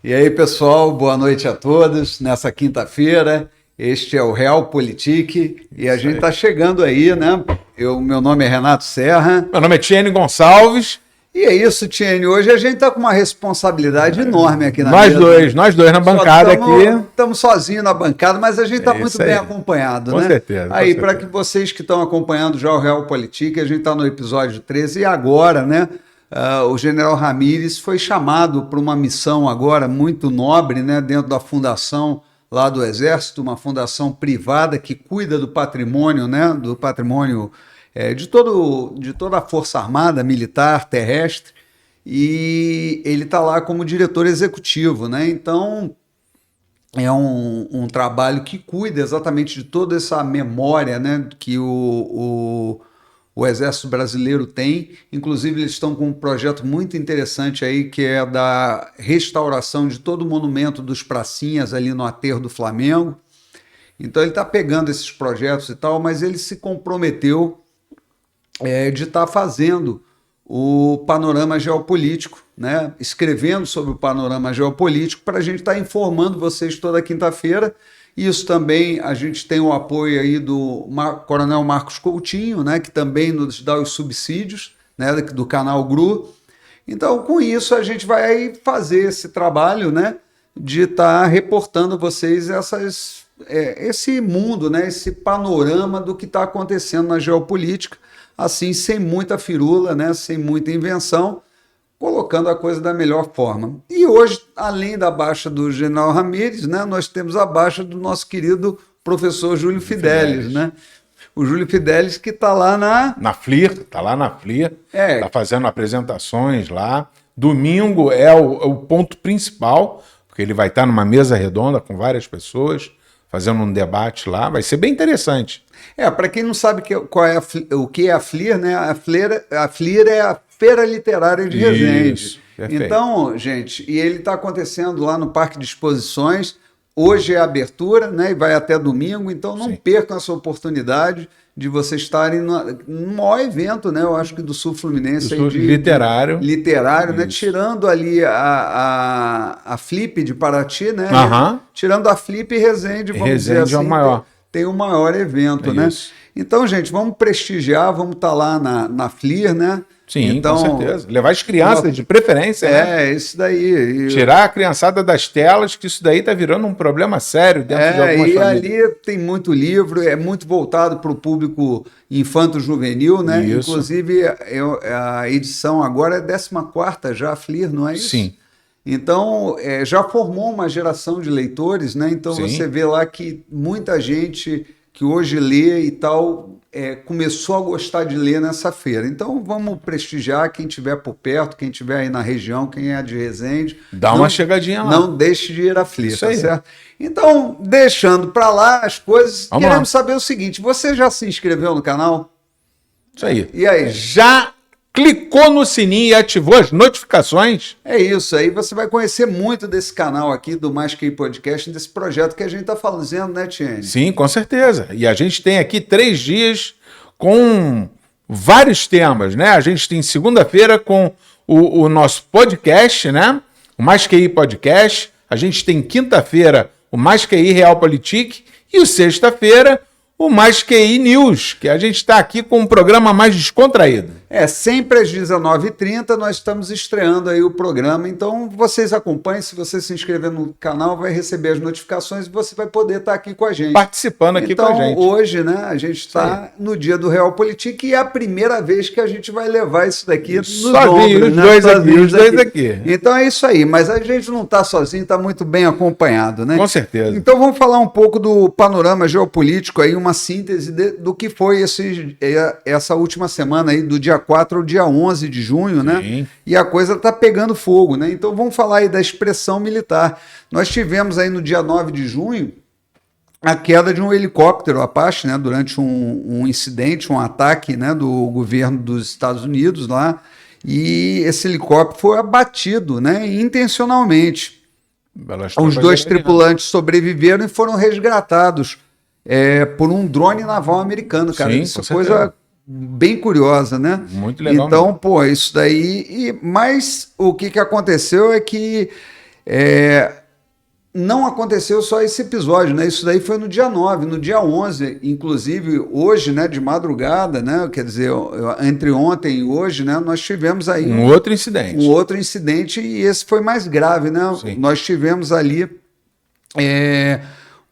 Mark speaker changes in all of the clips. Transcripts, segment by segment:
Speaker 1: E aí, pessoal, boa noite a todos. Nessa quinta-feira, este é o Realpolitik e a gente está chegando aí, né? Meu nome é Renato Serra.
Speaker 2: Meu nome é Tiene Gonçalves.
Speaker 1: E é isso, Tiene. Hoje a gente está com uma responsabilidade enorme aqui na
Speaker 2: mesa. Nós dois na bancada aqui.
Speaker 1: Estamos sozinhos na bancada, mas a gente está muito bem acompanhado, né?
Speaker 2: Com certeza.
Speaker 1: Aí, para que vocês que estão acompanhando já o Realpolitik, a gente está no episódio 13 e agora, né? O general Ramírez foi chamado para uma missão agora muito nobre, né, dentro da fundação lá do Exército, uma fundação privada que cuida do patrimônio, né, do patrimônio de toda a Força Armada, militar, terrestre, e ele está lá como diretor executivo, né? Então é um trabalho que cuida exatamente de toda essa memória, né, que o Exército Brasileiro tem. Inclusive, eles estão com um projeto muito interessante aí, que é da restauração de todo o monumento dos pracinhas ali no aterro do Flamengo. Então, ele está pegando esses projetos e tal, mas ele se comprometeu de estar fazendo o panorama geopolítico, né? Escrevendo sobre o panorama geopolítico para a gente estar informando vocês toda quinta-feira. Isso também, a gente tem o apoio aí do Coronel Marcos Coutinho, né, que também nos dá os subsídios, né, do canal GRU. Então, com isso, a gente vai fazer esse trabalho, né, de estar reportando a vocês esse mundo, né, esse panorama do que está acontecendo na geopolítica, assim, sem muita firula, né, sem muita invenção, colocando a coisa da melhor forma. E hoje, além da baixa do general Ramírez, né, nós temos a baixa do nosso querido professor Júlio Fidelis, né? O Júlio Fidelis que está lá
Speaker 2: na FLIR, está lá na FLIR, está fazendo apresentações lá. Domingo é o ponto principal, porque ele vai estar numa mesa redonda com várias pessoas, fazendo um debate lá, vai ser bem interessante.
Speaker 1: Para quem não sabe o que é a FLIR, né? A FLIR é a Feira Literária de Resende. Então, gente, e ele está acontecendo lá no Parque de Exposições. Hoje é a abertura, né? E vai até domingo. Então, não percam essa oportunidade de vocês estarem no maior evento, né? Eu acho que do Sul Fluminense.
Speaker 2: Literário.
Speaker 1: Literário, né? Tirando ali a Flip de Paraty, né? Tirando a Flip e Resende, vamos dizer assim.
Speaker 2: É o maior.
Speaker 1: Tem o maior evento, né?
Speaker 2: Isso.
Speaker 1: Então, gente, vamos prestigiar, vamos estar lá na FLIR, né?
Speaker 2: Sim,
Speaker 1: então,
Speaker 2: com certeza. Levar as crianças de preferência, né?
Speaker 1: Isso daí.
Speaker 2: Tirar a criançada das telas, que isso daí está virando um problema sério dentro de algumas famílias.
Speaker 1: E ali tem muito livro, é muito voltado para o público infanto-juvenil, né?
Speaker 2: Isso.
Speaker 1: Inclusive, a edição agora é 14ª já, a FLIR, não é isso?
Speaker 2: Sim.
Speaker 1: Então, já formou uma geração de leitores, né? Então, você vê lá que muita gente que hoje lê e tal, começou a gostar de ler nessa feira. Então, vamos prestigiar quem estiver por perto, quem estiver aí na região, quem é de Resende.
Speaker 2: Dá uma chegadinha lá.
Speaker 1: Não deixe de ir à FLIR, tá certo? Então, deixando para lá as coisas, queremos saber o seguinte, você já se inscreveu no canal?
Speaker 2: Isso aí.
Speaker 1: E aí?
Speaker 2: Já clicou no sininho e ativou as notificações?
Speaker 1: É isso, aí você vai conhecer muito desse canal aqui, do Mais Que Podcast, desse projeto que a gente está fazendo, né, Tiene?
Speaker 2: Sim, com certeza. E a gente tem aqui 3 dias com vários temas, né? A gente tem segunda-feira com o nosso podcast, né? O Mais Que Podcast. A gente tem quinta-feira o Mais Que Realpolitik e o sexta-feira o Mais Que News, que a gente está aqui com um programa mais descontraído.
Speaker 1: Sempre às 19h30 nós estamos estreando aí o programa, então vocês acompanhem, se você se inscrever no canal vai receber as notificações e você vai poder estar aqui com a gente.
Speaker 2: Participando aqui com a gente.
Speaker 1: Então hoje, né, a gente está no dia do Realpolitik e é a primeira vez que a gente vai levar isso daqui nos ombros,
Speaker 2: os dois aqui.
Speaker 1: Então é isso aí, mas a gente não está sozinho, está muito bem acompanhado, né?
Speaker 2: Com certeza.
Speaker 1: Então vamos falar um pouco do panorama geopolítico aí, uma síntese do que foi essa última semana aí, do dia 4 ao dia 11 de junho, né?
Speaker 2: Sim.
Speaker 1: E a coisa está pegando fogo, né? Então vamos falar aí da expressão militar. Nós tivemos aí no dia 9 de junho a queda de um helicóptero Apache, né? Durante um incidente, um ataque, né? Do governo dos Estados Unidos lá, e esse helicóptero foi abatido, né? Intencionalmente. Os 2 tripulantes sobreviveram e foram resgatados por um drone naval americano, cara.
Speaker 2: Sim,
Speaker 1: isso é coisa bem curiosa, né?
Speaker 2: Muito legal.
Speaker 1: Então, isso daí... Mas o que aconteceu é que Não aconteceu só esse episódio, né? Isso daí foi no dia 9, no dia 11, inclusive hoje, né, de madrugada, né? Quer dizer, entre ontem e hoje, né, nós tivemos aí
Speaker 2: um outro incidente.
Speaker 1: Um outro incidente, e esse foi mais grave, né?
Speaker 2: Sim.
Speaker 1: Nós tivemos ali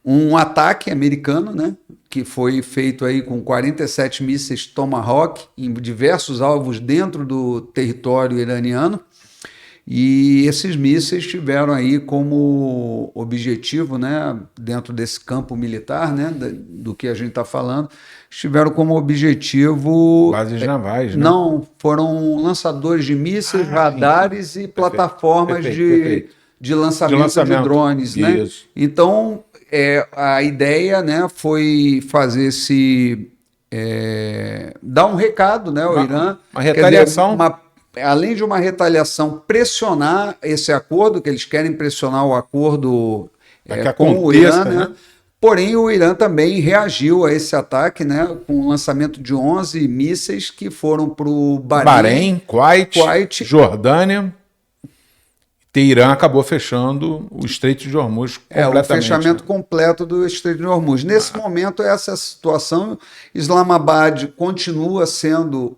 Speaker 1: um ataque americano, né? Que foi feito aí com 47 mísseis Tomahawk em diversos alvos dentro do território iraniano. E esses mísseis tiveram aí como objetivo, né, dentro desse campo militar, né, do que a gente está falando, tiveram como objetivo...
Speaker 2: Bases navais, né?
Speaker 1: Não, foram lançadores de mísseis, radares e plataformas de lançamento de drones, né?
Speaker 2: Isso.
Speaker 1: Então, a ideia, né, foi fazer esse... dar um recado, né, ao Irã.
Speaker 2: Uma retaliação.
Speaker 1: Além de uma retaliação, pressionar esse acordo, que eles querem pressionar o acordo com o Irã, né? Porém, o Irã também reagiu a esse ataque, né, com o lançamento de 11 mísseis que foram para o
Speaker 2: Bahrein, Kuwait, Jordânia. Teherã acabou fechando o Estreito de Hormuz completamente.
Speaker 1: O fechamento completo do Estreito de Hormuz. Nesse momento, essa situação, Islamabad continua sendo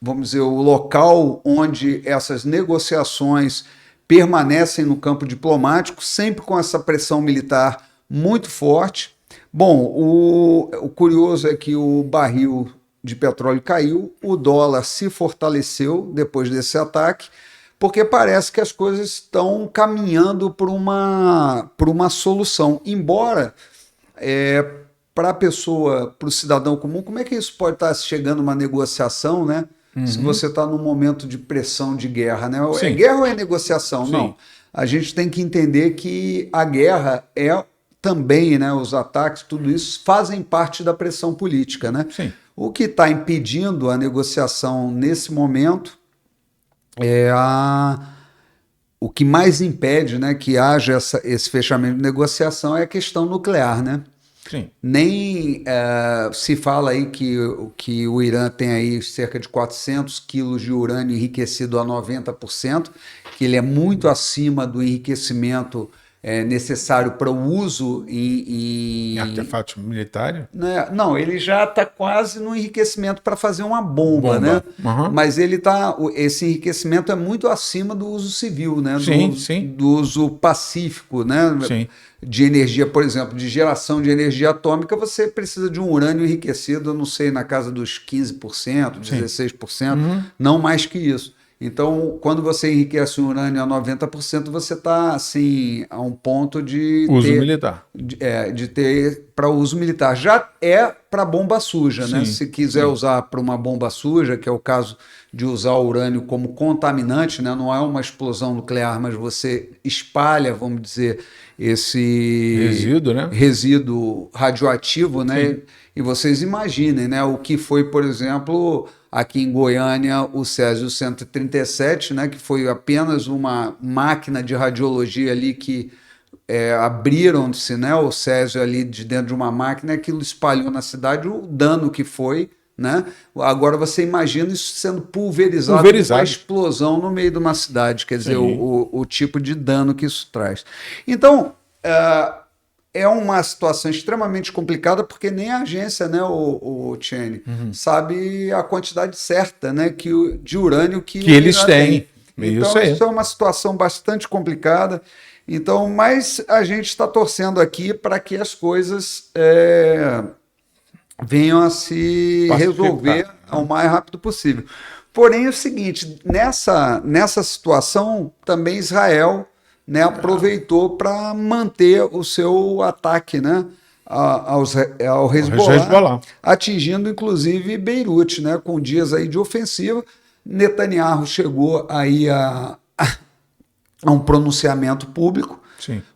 Speaker 1: vamos dizer, o local onde essas negociações permanecem no campo diplomático, sempre com essa pressão militar muito forte. Bom, o curioso é que o barril de petróleo caiu, o dólar se fortaleceu depois desse ataque, porque parece que as coisas estão caminhando por uma solução. Embora, para a pessoa, para o cidadão comum, como é que isso pode estar chegando a uma negociação, né? Se você está num momento de pressão de guerra, né? É guerra ou é negociação? Sim. Não. A gente tem que entender que a guerra também, né? Os ataques, tudo isso fazem parte da pressão política, né?
Speaker 2: Sim.
Speaker 1: O que está impedindo a negociação nesse momento o que mais impede, né, que haja esse fechamento de negociação é a questão nuclear, né?
Speaker 2: Sim.
Speaker 1: Nem se fala aí que o Irã tem aí cerca de 400 quilos de urânio enriquecido a 90%, que ele é muito acima do enriquecimento necessário para o uso em
Speaker 2: artefatos militares?
Speaker 1: Não, ele já está quase no enriquecimento para fazer uma bomba, né?
Speaker 2: Uhum.
Speaker 1: Mas esse enriquecimento é muito acima do uso civil, né? Do uso pacífico, né?
Speaker 2: Sim.
Speaker 1: De energia, por exemplo, de geração de energia atômica, você precisa de um urânio enriquecido, eu não sei, na casa dos 15%, 16%, não mais que isso. Então, quando você enriquece um urânio a 90%, você está assim, a um ponto de
Speaker 2: uso militar.
Speaker 1: De ter para uso militar. Já é para bomba suja, né? Se quiser usar para uma bomba suja, que é o caso de usar o urânio como contaminante, né? Não é uma explosão nuclear, mas você espalha, vamos dizer, esse resíduo radioativo, né? E vocês imaginem, né? O que foi, por exemplo, aqui em Goiânia, o Césio 137, né? Que foi apenas uma máquina de radiologia ali que abriram-se, né? O Césio ali de dentro de uma máquina, aquilo espalhou na cidade o dano que foi, né? Agora você imagina isso sendo pulverizado. Uma explosão no meio de uma cidade, quer dizer, o tipo de dano que isso traz. Então, é uma situação extremamente complicada, porque nem a agência, né, o Tiene, sabe a quantidade certa, né, de urânio que
Speaker 2: eles têm.
Speaker 1: Então, isso é uma situação bastante complicada. Então, mas a gente está torcendo aqui para que as coisas venham a se resolver o mais rápido possível. Porém, é o seguinte, nessa situação, também Israel, né, aproveitou para manter o seu ataque, né, ao Hezbollah, atingindo inclusive Beirute, né, com dias aí de ofensiva. Netanyahu chegou aí a um pronunciamento público,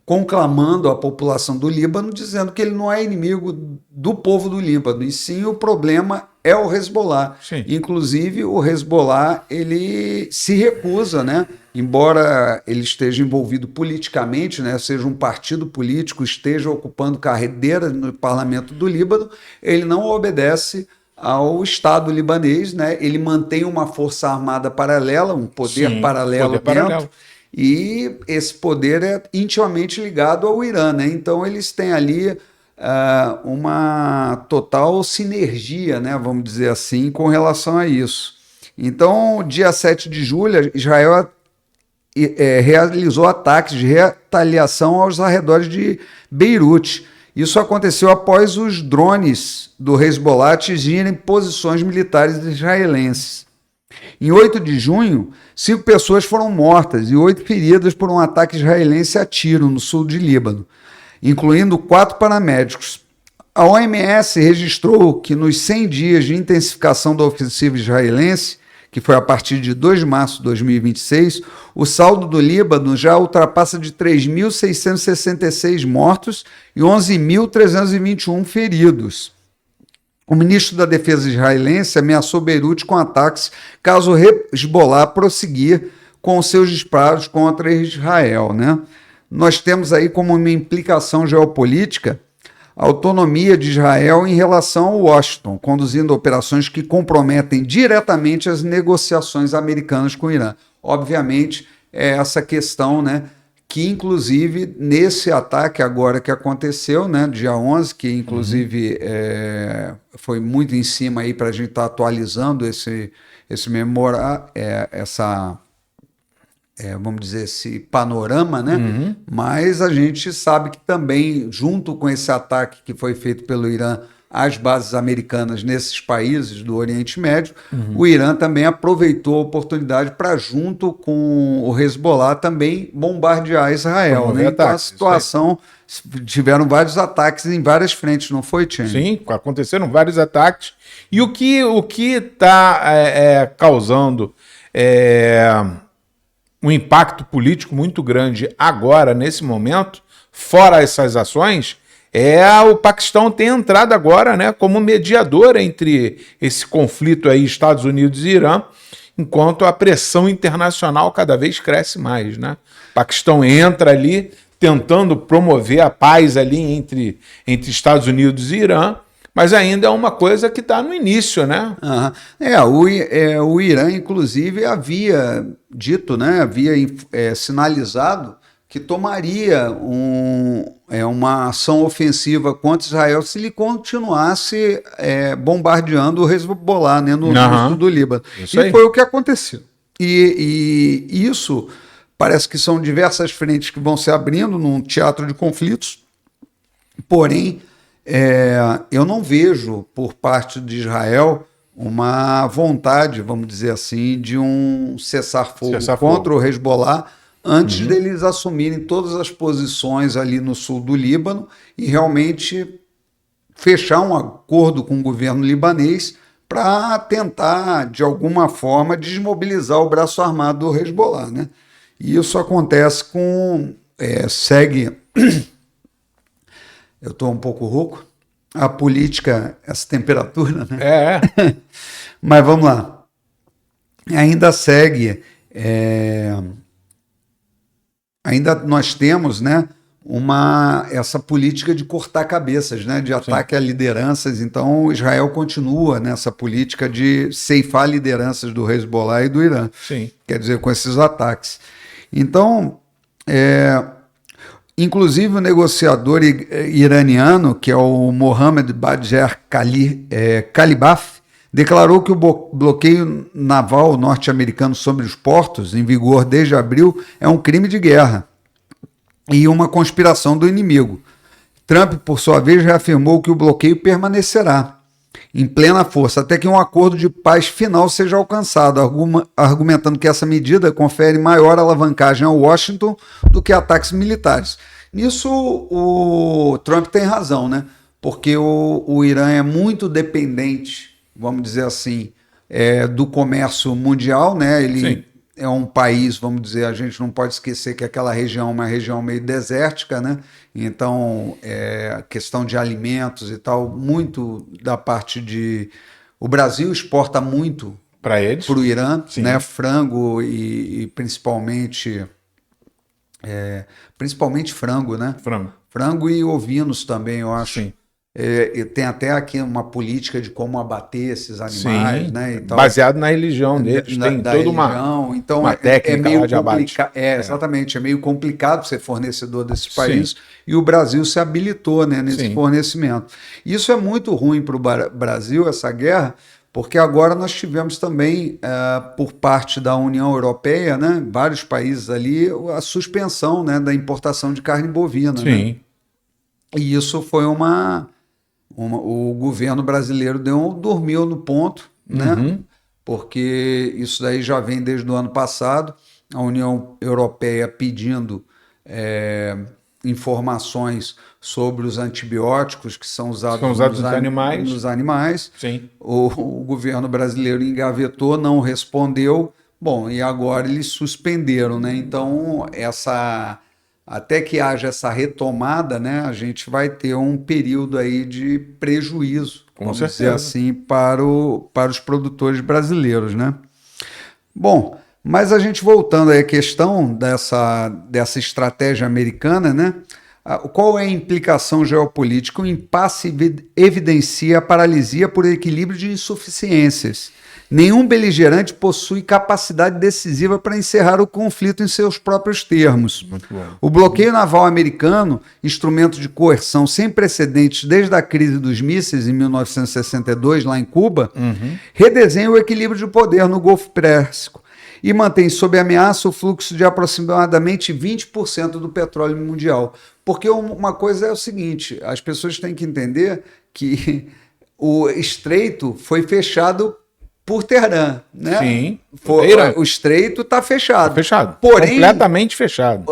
Speaker 1: conclamando a população do Líbano, dizendo que ele não é inimigo do povo do Líbano, e sim o problema é o Hezbollah. Inclusive, o Hezbollah, ele se recusa, né? Embora ele esteja envolvido politicamente, né? Seja um partido político, esteja ocupando cadeira no parlamento do Líbano, ele não obedece ao Estado libanês, né? Ele mantém uma força armada paralela, um poder paralelo dentro. E esse poder é intimamente ligado ao Irã, né? Então eles têm ali uma total sinergia, né? Vamos dizer assim, com relação a isso. Então, dia 7 de julho, Israel realizou ataques de retaliação aos arredores de Beirute. Isso aconteceu após os drones do Hezbollah atingirem posições militares israelenses. Em 8 de junho, 5 pessoas foram mortas e 8 feridas por um ataque israelense a tiro no sul de Líbano, incluindo 4 paramédicos. A OMS registrou que nos 100 dias de intensificação da ofensiva israelense, que foi a partir de 2 de março de 2026, o saldo do Líbano já ultrapassa de 3.666 mortos e 11.321 feridos. O ministro da Defesa israelense ameaçou Beirute com ataques caso o Hezbollah prosseguir com seus disparos contra Israel, né? Nós temos aí como uma implicação geopolítica a autonomia de Israel em relação a Washington, conduzindo operações que comprometem diretamente as negociações americanas com o Irã. Obviamente, é essa questão, né, que inclusive nesse ataque agora que aconteceu, né, dia 11, que inclusive foi muito em cima aí para a gente estar atualizando esse vamos dizer, esse panorama, né? Mas a gente sabe que também, junto com esse ataque que foi feito pelo Irã às bases americanas nesses países do Oriente Médio, o Irã também aproveitou a oportunidade para, junto com o Hezbollah, também bombardear Israel, né? Então a situação, tiveram vários ataques em várias frentes, não foi, Tiago?
Speaker 2: Sim, aconteceram vários ataques. E o que está causando um impacto político muito grande agora, nesse momento, fora essas ações, o Paquistão ter entrado agora, né, como mediador entre esse conflito aí, Estados Unidos e Irã, enquanto a pressão internacional cada vez cresce mais, né? O Paquistão entra ali tentando promover a paz ali entre Estados Unidos e Irã, mas ainda é uma coisa que está no início, né?
Speaker 1: O Irã, inclusive, havia dito, né, havia sinalizado que tomaria uma ação ofensiva contra Israel se ele continuasse bombardeando o Hezbollah, né, no sul do Líbano. E foi o que aconteceu. E isso parece que são diversas frentes que vão se abrindo num teatro de conflitos, porém, eu não vejo por parte de Israel uma vontade, vamos dizer assim, de um cessar-fogo contra o Hezbollah antes deles assumirem todas as posições ali no sul do Líbano e realmente fechar um acordo com o governo libanês para tentar, de alguma forma, desmobilizar o braço armado do Hezbollah, né? E isso acontece segue... Eu estou um pouco rouco. A política, essa temperatura, né? Mas vamos lá. Ainda segue. Ainda nós temos, né, essa política de cortar cabeças, né, de ataque a lideranças. Então, Israel continua nessa política de ceifar lideranças do Hezbollah e do Irã.
Speaker 2: Sim.
Speaker 1: Quer dizer, com esses ataques. Então, inclusive o negociador iraniano, que é o Mohammad Bagher Kalibaf, declarou que o bloqueio naval norte-americano sobre os portos, em vigor desde abril, é um crime de guerra e uma conspiração do inimigo. Trump, por sua vez, reafirmou que o bloqueio permanecerá em plena força, até que um acordo de paz final seja alcançado, argumentando que essa medida confere maior alavancagem a Washington do que ataques militares. Nisso, o Trump tem razão, né? Porque o Irã é muito dependente, vamos dizer assim, do comércio mundial, né? Ele é um país, vamos dizer, a gente não pode esquecer que aquela região é uma região meio desértica, né? Então, questão de alimentos e tal, muito da parte de... O Brasil exporta muito
Speaker 2: para eles,
Speaker 1: para o Irã, né? Frango e principalmente frango, né?
Speaker 2: Frango.
Speaker 1: Frango e ovinos também, eu acho.
Speaker 2: Sim.
Speaker 1: E tem até aqui uma política de como abater esses animais,
Speaker 2: Sim,
Speaker 1: né? Então,
Speaker 2: baseado na religião deles, tem
Speaker 1: da
Speaker 2: toda
Speaker 1: religião. Então,
Speaker 2: uma técnica
Speaker 1: meio
Speaker 2: lá de abate.
Speaker 1: complicado. Exatamente, é meio complicado ser fornecedor desses
Speaker 2: Sim.
Speaker 1: países e o Brasil se habilitou, né, nesse
Speaker 2: Sim.
Speaker 1: fornecimento. Isso é muito ruim para o Brasil, essa guerra, porque agora nós tivemos também, por parte da União Europeia, né, vários países ali, a suspensão, né, da importação de carne bovina. Né?
Speaker 2: Sim.
Speaker 1: E isso foi o governo brasileiro dormiu no ponto, né? Porque isso daí já vem desde o ano passado, a União Europeia pedindo informações sobre os antibióticos que são usados nos animais.
Speaker 2: Sim.
Speaker 1: O governo brasileiro engavetou, não respondeu. Bom, e agora eles suspenderam, né? Então, até que haja essa retomada, né, a gente vai ter um período aí de prejuízo, vamos dizer assim, para os produtores brasileiros, né? Bom, mas a gente voltando aí à questão dessa estratégia americana, né? Qual é a implicação geopolítica? O impasse evidencia a paralisia por equilíbrio de insuficiências. Nenhum beligerante possui capacidade decisiva para encerrar o conflito em seus próprios termos. O bloqueio naval americano, instrumento de coerção sem precedentes desde a crise dos mísseis em 1962, lá em Cuba, redesenha o equilíbrio de poder no Golfo Pérsico e mantém sob ameaça o fluxo de aproximadamente 20% do petróleo mundial. Porque uma coisa é o seguinte, as pessoas têm que entender que o estreito foi fechado por Teherã, né?
Speaker 2: Sim.
Speaker 1: O estreito está fechado.
Speaker 2: Tá fechado.
Speaker 1: Porém,
Speaker 2: completamente fechado.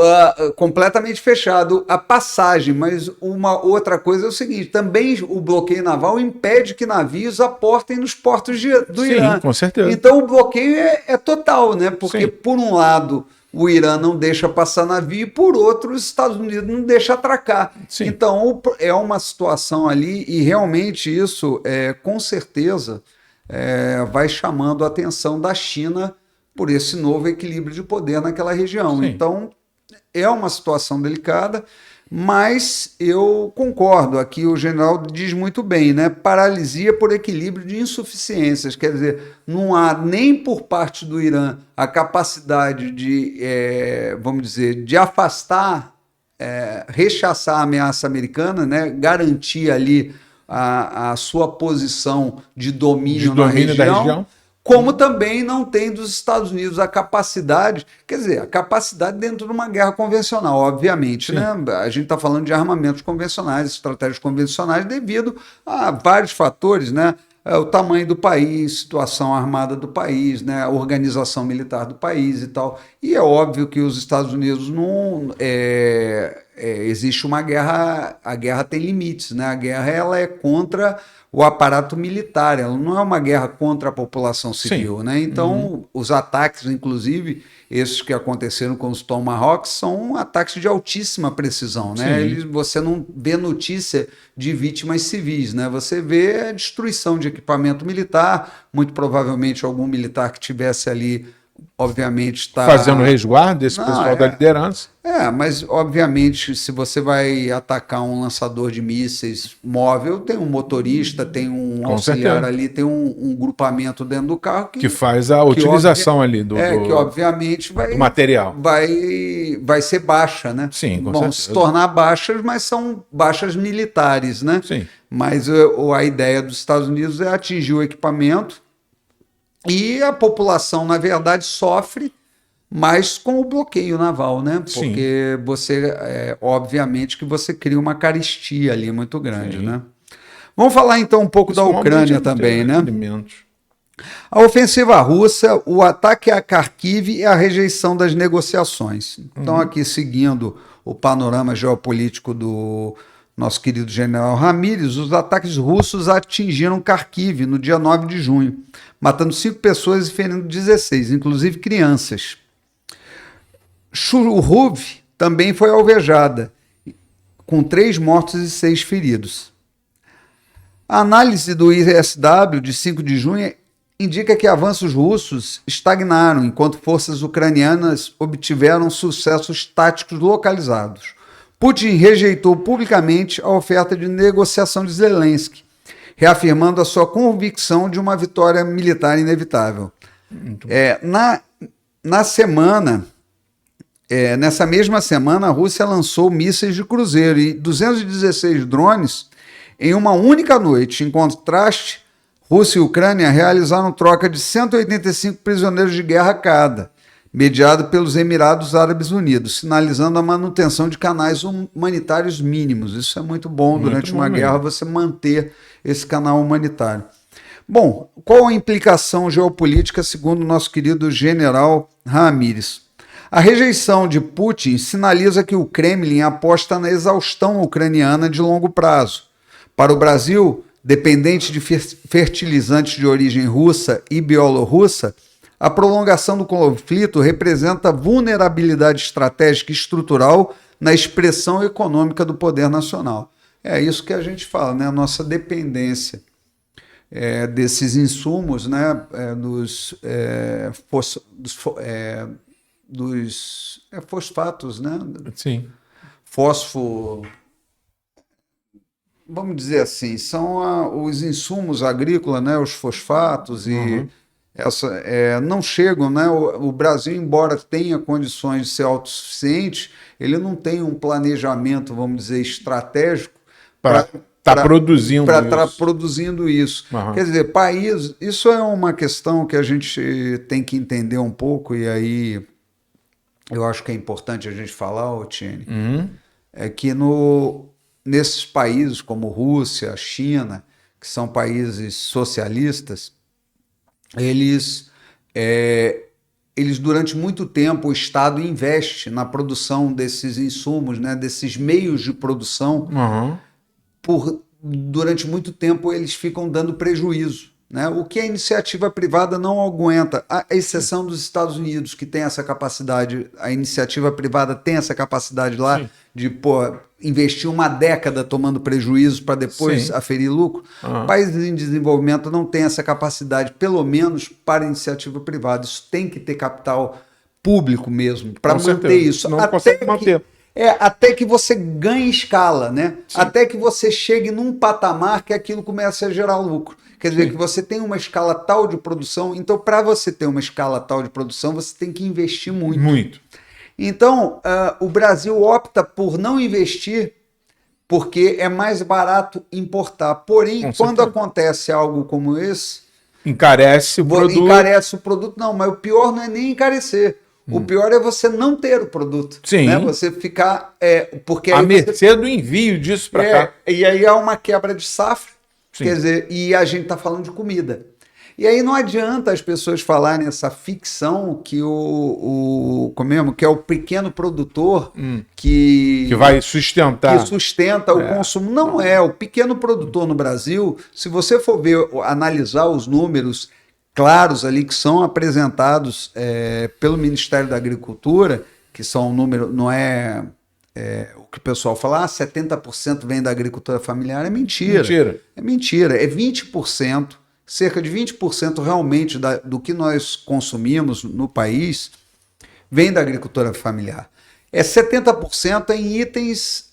Speaker 1: Completamente fechado a passagem. Mas uma outra coisa é o seguinte: também o bloqueio naval impede que navios aportem nos portos do Irã.
Speaker 2: Sim, com certeza.
Speaker 1: Então o bloqueio é total, né? Porque,
Speaker 2: Sim.
Speaker 1: por um lado, o Irã não deixa passar navio, e por outro, os Estados Unidos não deixam atracar.
Speaker 2: Sim.
Speaker 1: Então é uma situação ali, e realmente isso, com certeza, vai chamando a atenção da China por esse novo equilíbrio de poder naquela região.
Speaker 2: Sim.
Speaker 1: Então, é uma situação delicada, mas eu concordo, aqui o general diz muito bem, né? Paralisia por equilíbrio de insuficiências, quer dizer, não há nem por parte do Irã a capacidade de, vamos dizer, de afastar, rechaçar a ameaça americana, né? Garantir ali a sua posição de domínio
Speaker 2: da região,
Speaker 1: como também não tem dos Estados Unidos a capacidade, quer dizer, a capacidade dentro de uma guerra convencional, obviamente, né? A gente está falando de armamentos convencionais, estratégias convencionais, devido a vários fatores, né? O tamanho do país, situação armada do país, né? A organização militar do país e tal. E é óbvio que os Estados Unidos não... existe uma guerra, a guerra tem limites, né? A guerra ela é contra o aparato militar, ela não é uma guerra contra a população civil, né? Então, os ataques, inclusive, esses que aconteceram com os Tomahawks, são ataques de altíssima precisão, né? Você não vê notícia de vítimas civis, né? Você vê a destruição de equipamento militar, muito provavelmente algum militar que tivesse ali, obviamente, está...
Speaker 2: fazendo resguardo desse pessoal da liderança.
Speaker 1: Mas obviamente, se você vai atacar um lançador de mísseis móvel, tem um motorista, tem um auxiliar ali, tem um grupamento dentro do carro
Speaker 2: que faz a utilização ali do
Speaker 1: que obviamente
Speaker 2: do material.
Speaker 1: Vai ser baixa, né?
Speaker 2: Sim, com
Speaker 1: Vão se tornar baixas, mas são baixas militares, né?
Speaker 2: Sim.
Speaker 1: Mas a ideia dos Estados Unidos é atingir o equipamento e a população, na verdade, sofre mais com o bloqueio naval, né? Porque você, obviamente, que você cria uma carestia ali muito grande, né? Vamos falar então um pouco da Ucrânia também, né? A ofensiva russa, o ataque a Kharkiv e a rejeição das negociações. Então, aqui seguindo o panorama geopolítico do nosso querido general Ramírez, os ataques russos atingiram Kharkiv no dia 9 de junho, matando 5 pessoas e ferindo 16, inclusive crianças. Churruv também foi alvejada, com 3 mortos e 6 feridos. A análise do ISW de 5 de junho indica que avanços russos estagnaram, enquanto forças ucranianas obtiveram sucessos táticos localizados. Putin rejeitou publicamente a oferta de negociação de Zelensky, reafirmando a sua convicção de uma vitória militar inevitável. Nessa mesma semana, a Rússia lançou mísseis de cruzeiro e 216 drones em uma única noite. Em contraste, Rússia e Ucrânia realizaram troca de 185 prisioneiros de guerra cada, mediado pelos Emirados Árabes Unidos, sinalizando a manutenção de canais humanitários mínimos. Isso é muito bom durante uma guerra, você manter esse canal humanitário. Bom, qual a implicação geopolítica segundo o nosso querido general Ramírez? A rejeição de Putin sinaliza que o Kremlin aposta na exaustão ucraniana de longo prazo. Para o Brasil, dependente de fertilizantes de origem russa e bielorrussa, a prolongação do conflito representa vulnerabilidade estratégica e estrutural na expressão econômica do poder nacional. É isso que a gente fala, né? A nossa dependência desses insumos, né? Dos fosfatos, né?
Speaker 2: Sim.
Speaker 1: Fósforo, vamos dizer assim, são os insumos agrícolas, né? Os fosfatos e não chegam, né? O Brasil, embora tenha condições de ser autossuficiente, ele não tem um planejamento, vamos dizer, estratégico para estar produzindo isso. Quer dizer, isso é uma questão que a gente tem que entender um pouco, e aí eu acho que é importante a gente falar, Otiene, é que nesses países como Rússia, China, que são países socialistas, eles durante muito tempo, o Estado investe na produção desses insumos, né, desses meios de produção. Durante muito tempo eles ficam dando prejuízo, né? O que a iniciativa privada não aguenta, à exceção dos Estados Unidos, que tem essa capacidade, a iniciativa privada tem essa capacidade lá. Sim. De investir uma década tomando prejuízo para depois aferir lucro. Países em desenvolvimento não têm essa capacidade, pelo menos para a iniciativa privada. Isso tem que ter capital público mesmo, para manter isso.
Speaker 2: Não consegue manter.
Speaker 1: Até que você ganhe escala, né? Sim. Até que você chegue num patamar que aquilo comece a gerar lucro. Quer dizer, que você tem uma escala tal de produção. Então, para você ter uma escala tal de produção, você tem que investir muito.
Speaker 2: Muito.
Speaker 1: Então, o Brasil opta por não investir porque é mais barato importar. Porém, quando acontece algo como esse...
Speaker 2: Encarece o produto.
Speaker 1: Encarece o produto. Não, mas o pior não é nem encarecer. O pior é você não ter o produto.
Speaker 2: Sim.
Speaker 1: Né? Você ficar... porque
Speaker 2: à mercê do envio disso para cá.
Speaker 1: E aí há uma quebra de safra.
Speaker 2: Sim.
Speaker 1: Quer dizer, e a gente está falando de comida. E aí não adianta as pessoas falarem essa ficção que que é o pequeno produtor que
Speaker 2: vai sustentar.
Speaker 1: Que sustenta o consumo. Não é. O pequeno produtor no Brasil, se você for analisar os números claros ali que são apresentados pelo Ministério da Agricultura, que são um número, não é o que o pessoal fala, 70% vem da agricultura familiar, é mentira. É mentira. É 20%. Cerca de 20% realmente do que nós consumimos no país vem da agricultura familiar. 70% em itens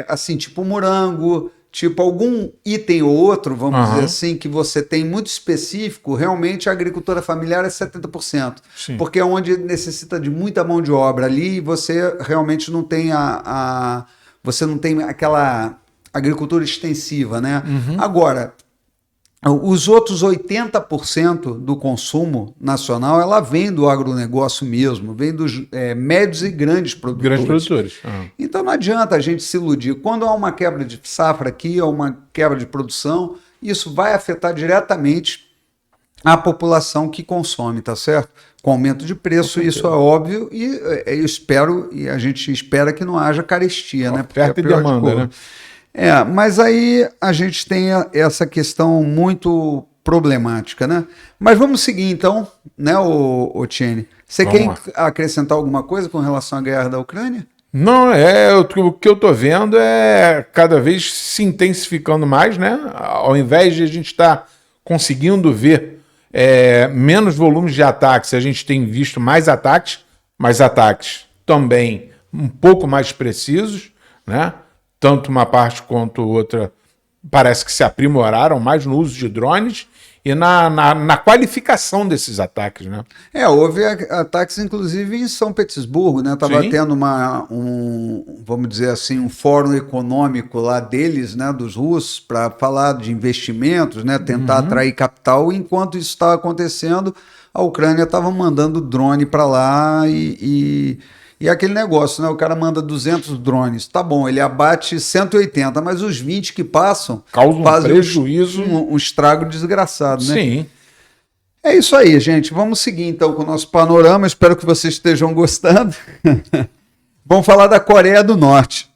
Speaker 1: assim, tipo morango, tipo algum item ou outro, vamos dizer assim, que você tem muito específico. Realmente a agricultura familiar é 70%. Sim. Porque é onde necessita de muita mão de obra ali, e você realmente não tem você não tem aquela agricultura extensiva, né? Agora, os outros 80% do consumo nacional, ela vem do agronegócio mesmo, vem dos médios e grandes produtores. Então não adianta a gente se iludir. Quando há uma quebra de safra aqui, ou uma quebra de produção, isso vai afetar diretamente a população que consome, tá certo? Com aumento de preço, isso é óbvio, e eu espero, e a gente espera que não haja carestia, né?
Speaker 2: Oferta e demanda, né?
Speaker 1: Mas aí a gente tem essa questão muito problemática, né? Mas vamos seguir então, né, Otiene? Você quer acrescentar alguma coisa com relação à guerra da Ucrânia?
Speaker 2: Não, o que eu estou vendo é cada vez se intensificando mais, né? Ao invés de a gente estar conseguindo ver menos volumes de ataques, a gente tem visto mais ataques também um pouco mais precisos, né? Tanto uma parte quanto outra parece que se aprimoraram mais no uso de drones e na qualificação desses ataques, né?
Speaker 1: Houve ataques, inclusive, em São Petersburgo, né? Estava
Speaker 2: Sim.
Speaker 1: tendo vamos dizer assim, um fórum econômico lá deles, né? Dos russos, para falar de investimentos, né? Tentar atrair capital. Enquanto isso estava acontecendo, a Ucrânia estava mandando drone para lá e aquele negócio, né? O cara manda 200 drones, tá bom, ele abate 180, mas os 20 que passam
Speaker 2: Causam
Speaker 1: fazem
Speaker 2: prejuízo.
Speaker 1: um estrago desgraçado, né?
Speaker 2: Sim.
Speaker 1: É isso aí, gente. Vamos seguir então com o nosso panorama. Espero que vocês estejam gostando. Vamos falar da Coreia do Norte.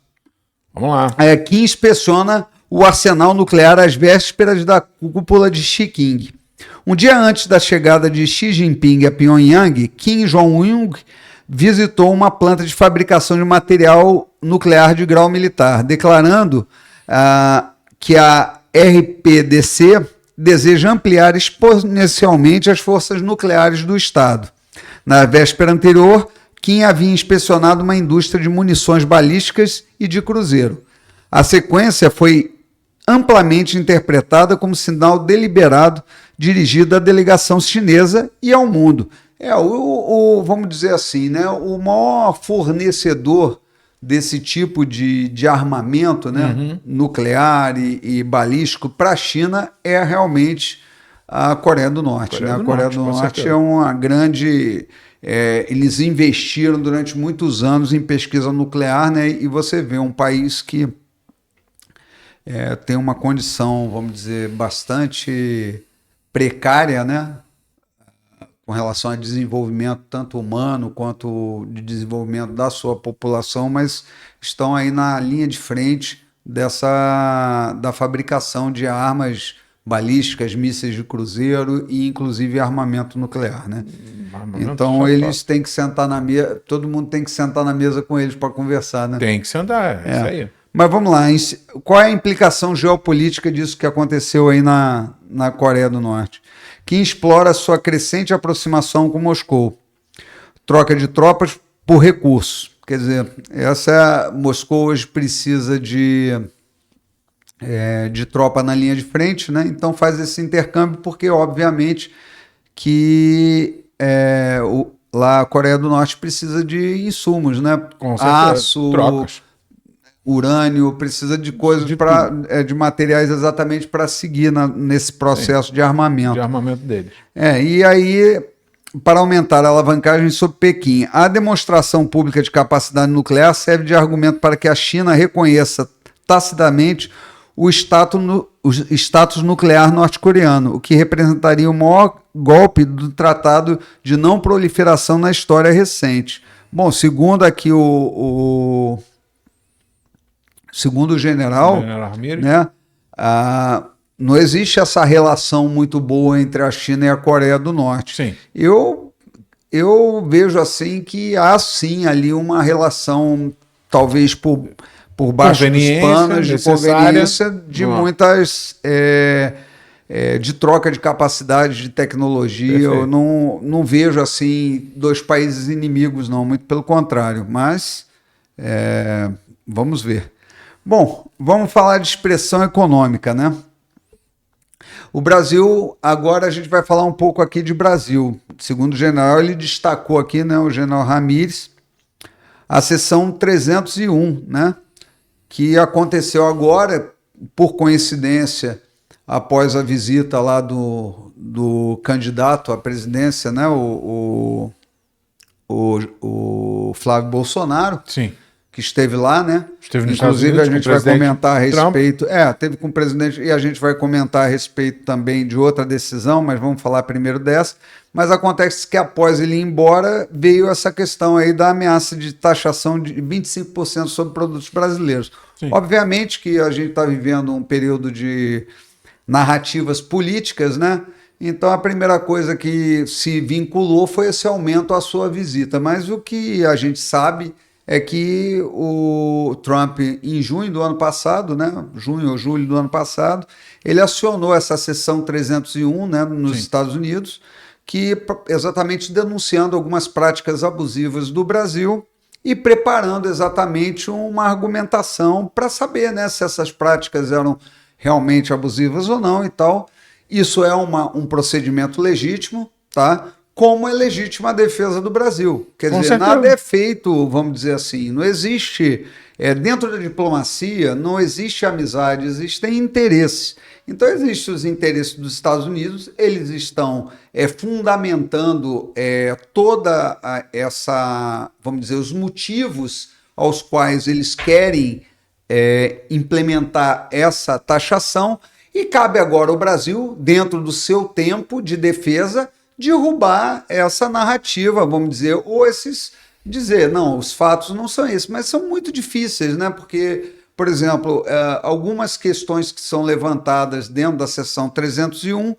Speaker 2: Vamos lá.
Speaker 1: Que inspeciona o arsenal nuclear às vésperas da cúpula de Pequim. Um dia antes da chegada de Xi Jinping a Pyongyang, Kim Jong-un visitou uma planta de fabricação de material nuclear de grau militar, declarando que a RPDC deseja ampliar exponencialmente as forças nucleares do Estado. Na véspera anterior, Kim havia inspecionado uma indústria de munições balísticas e de cruzeiro. A sequência foi amplamente interpretada como sinal deliberado dirigido à delegação chinesa e ao mundo. Vamos dizer assim, né, o maior fornecedor desse tipo de armamento, né, nuclear e balístico para a China é realmente a Coreia do Norte. A Coreia do Norte é uma grande... eles investiram durante muitos anos em pesquisa nuclear, né, e você vê um país que tem uma condição, vamos dizer, bastante precária, né, com relação a desenvolvimento tanto humano quanto de desenvolvimento da sua população, mas estão aí na linha de frente da fabricação de armas balísticas, mísseis de cruzeiro e inclusive armamento nuclear, né? Então eles têm que sentar na mesa, todo mundo tem que sentar na mesa com eles para conversar, né?
Speaker 2: Tem que sentar, isso aí.
Speaker 1: Mas vamos lá, qual é a implicação geopolítica disso que aconteceu aí na Coreia do Norte? Que explora sua crescente aproximação com Moscou. Troca de tropas por recursos. Quer dizer, Moscou hoje precisa de tropa na linha de frente, né? Então faz esse intercâmbio porque, obviamente, que lá a Coreia do Norte precisa de insumos, né?
Speaker 2: Com certeza.
Speaker 1: Aço,
Speaker 2: trocas.
Speaker 1: Urânio, precisa de coisas de materiais exatamente para seguir nesse processo de armamento.
Speaker 2: De armamento deles.
Speaker 1: E aí, para aumentar a alavancagem sobre Pequim, a demonstração pública de capacidade nuclear serve de argumento para que a China reconheça tacitamente o status nuclear norte-coreano, o que representaria o maior golpe do Tratado de Não Proliferação na história recente. Bom, segundo aqui segundo o general
Speaker 2: Ramirez,
Speaker 1: né, não existe essa relação muito boa entre a China e a Coreia do Norte.
Speaker 2: Sim.
Speaker 1: Eu vejo assim que há sim ali uma relação, talvez por baixo dos panos, de conveniência de muitas... de troca de capacidade, de tecnologia. Perfeito. Eu não vejo assim dois países inimigos, não, muito pelo contrário, mas vamos ver. Bom, vamos falar de expressão econômica, né? O Brasil, agora a gente vai falar um pouco aqui de Brasil. Segundo o general, ele destacou aqui, né, o general Ramírez, a sessão 301, né, que aconteceu agora, por coincidência, após a visita lá do candidato à presidência, né, o Flávio Bolsonaro.
Speaker 2: Sim.
Speaker 1: Que esteve lá, né?
Speaker 2: Esteve nos
Speaker 1: Inclusive,
Speaker 2: Estados Unidos,
Speaker 1: a gente vai comentar a respeito. Teve com o presidente, e a gente vai comentar a respeito também de outra decisão, mas vamos falar primeiro dessa. Mas acontece que após ele ir embora, veio essa questão aí da ameaça de taxação de 25% sobre produtos brasileiros. Sim. Obviamente que a gente está vivendo um período de narrativas políticas, né? Então a primeira coisa que se vinculou foi esse aumento à sua visita. Mas o que a gente sabe é que o Trump, em junho do ano passado, né, junho ou julho do ano passado, ele acionou essa sessão 301, né, nos Sim. Estados Unidos, que exatamente denunciando algumas práticas abusivas do Brasil e preparando exatamente uma argumentação para saber, né, se essas práticas eram realmente abusivas ou não e tal. Isso é um procedimento legítimo, tá? Como é legítima a defesa do Brasil. Quer dizer, nada é feito, vamos dizer assim, não existe, dentro da diplomacia, não existe amizade, existem interesses. Então, existem os interesses dos Estados Unidos, eles estão fundamentando toda essa, vamos dizer, os motivos aos quais eles querem implementar essa taxação, e cabe agora ao Brasil, dentro do seu tempo de defesa, derrubar essa narrativa, vamos dizer, ou dizer, não, os fatos não são esses, mas são muito difíceis, né? Porque, por exemplo, algumas questões que são levantadas dentro da seção 301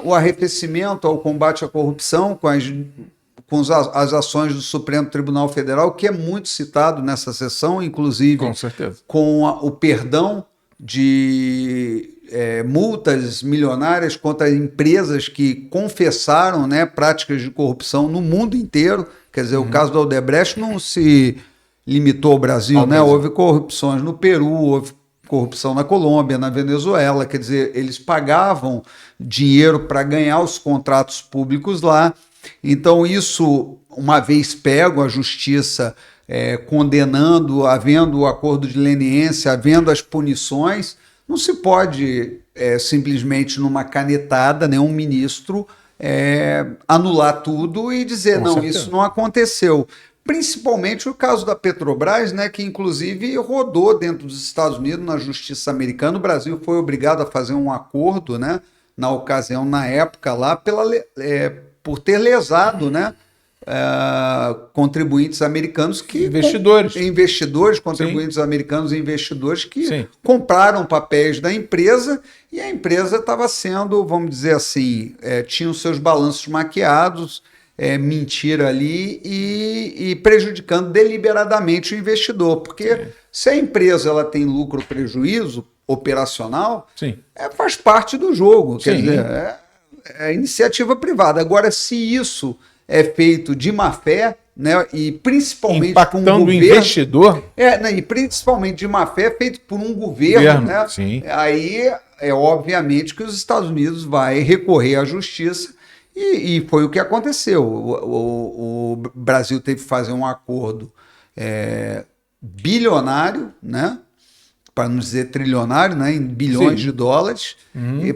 Speaker 1: o arrefecimento ao combate à corrupção com as ações do Supremo Tribunal Federal, que é muito citado nessa seção, inclusive
Speaker 2: com certeza,
Speaker 1: com o perdão de multas milionárias contra empresas que confessaram, né, práticas de corrupção no mundo inteiro. Quer dizer, o caso da Odebrecht não se limitou ao Brasil, né? Houve corrupções no Peru, houve corrupção na Colômbia, na Venezuela. Quer dizer, eles pagavam dinheiro para ganhar os contratos públicos lá. Então, isso, uma vez pego, a justiça condenando, havendo o acordo de leniência, havendo as punições, não se pode simplesmente numa canetada, né, um ministro anular tudo e dizer, não, isso não aconteceu. Principalmente o caso da Petrobras, né, que inclusive rodou dentro dos Estados Unidos na justiça americana. O Brasil foi obrigado a fazer um acordo, né, na ocasião, na época lá, por ter lesado, né, contribuintes americanos que... Investidores, contribuintes americanos e investidores que compraram papéis da empresa, e a empresa estava sendo, vamos dizer assim, tinha os seus balanços maquiados, mentira ali, e prejudicando deliberadamente o investidor, porque se a empresa ela tem lucro ou prejuízo operacional, faz parte do jogo, quer dizer, é iniciativa privada. Agora, se isso é feito de má fé, né, e principalmente
Speaker 2: impactando
Speaker 1: por um governo,
Speaker 2: o investidor,
Speaker 1: e principalmente de má fé, feito por um governo, né, aí obviamente que os Estados Unidos vai recorrer à justiça, e foi o que aconteceu. O Brasil teve que fazer um acordo bilionário, né, para não dizer trilionário, né, em bilhões de dólares,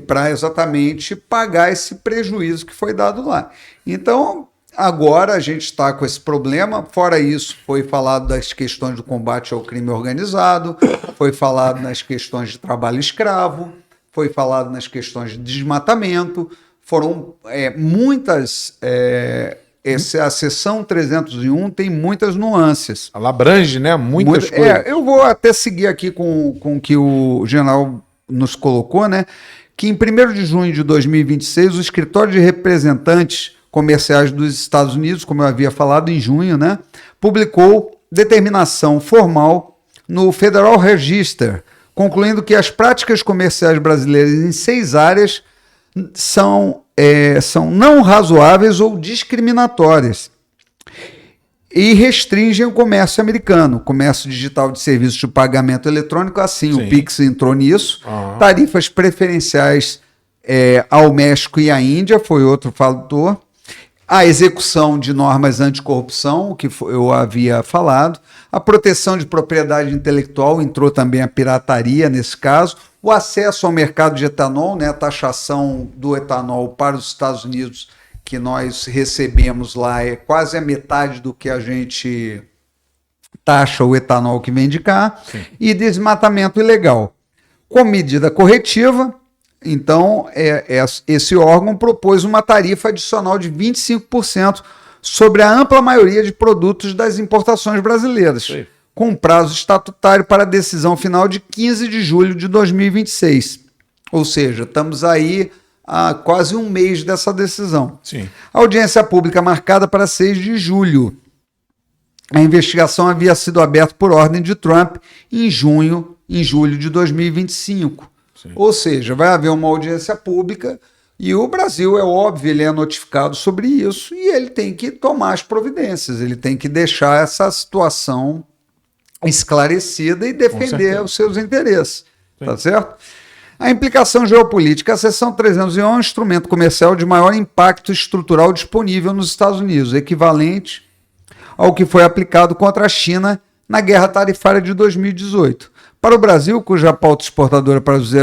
Speaker 1: para exatamente pagar esse prejuízo que foi dado lá. Então, agora a gente está com esse problema. Fora isso, foi falado das questões do combate ao crime organizado, foi falado nas questões de trabalho escravo, foi falado nas questões de desmatamento, foram muitas... a seção 301 tem muitas nuances.
Speaker 2: Ela abrange, né, muitas coisas.
Speaker 1: Eu vou até seguir aqui com o que o general nos colocou, né, que em 1º de junho de 2026, o Escritório de Representantes Comerciais dos Estados Unidos, como eu havia falado em junho, né, publicou determinação formal no Federal Register, concluindo que as práticas comerciais brasileiras em 6 áreas são não razoáveis ou discriminatórias e restringem o comércio americano, comércio digital de serviços de pagamento eletrônico, assim, o Pix entrou nisso, tarifas preferenciais ao México e à Índia, foi outro fator, a execução de normas anticorrupção, que eu havia falado, a proteção de propriedade intelectual, entrou também a pirataria nesse caso, o acesso ao mercado de etanol, né, a taxação do etanol para os Estados Unidos, que nós recebemos lá, é quase a metade do que a gente taxa o etanol que vem de cá, e desmatamento ilegal. Com medida corretiva, então, esse órgão propôs uma tarifa adicional de 25% sobre a ampla maioria de produtos das importações brasileiras, com prazo estatutário para a decisão final de 15 de julho de 2026. Ou seja, estamos aí há quase um mês dessa decisão. A audiência pública marcada para 6 de julho. A investigação havia sido aberta por ordem de Trump em julho de 2025. Ou seja, vai haver uma audiência pública E o Brasil, é óbvio, ele é notificado sobre isso e ele tem que tomar as providências, ele tem que deixar essa situação esclarecida e defender os seus interesses, tá certo? A implicação geopolítica. A seção 301 é um instrumento comercial de maior impacto estrutural disponível nos Estados Unidos, equivalente ao que foi aplicado contra a China na guerra tarifária de 2018. Para o Brasil, cuja pauta exportadora para os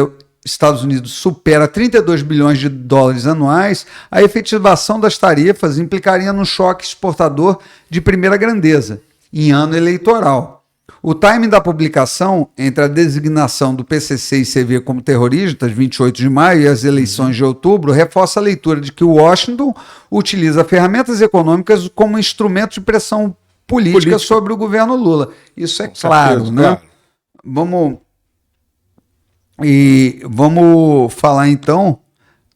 Speaker 1: Estados Unidos supera 32 bilhões de dólares anuais, a efetivação das tarifas implicaria num choque exportador de primeira grandeza, em ano eleitoral. O timing da publicação entre a designação do PCC e CV como terroristas, 28 de maio, e as eleições de outubro, reforça a leitura de que Washington utiliza ferramentas econômicas como instrumento de pressão política sobre o governo Lula. Isso é claro, né? Vamos falar então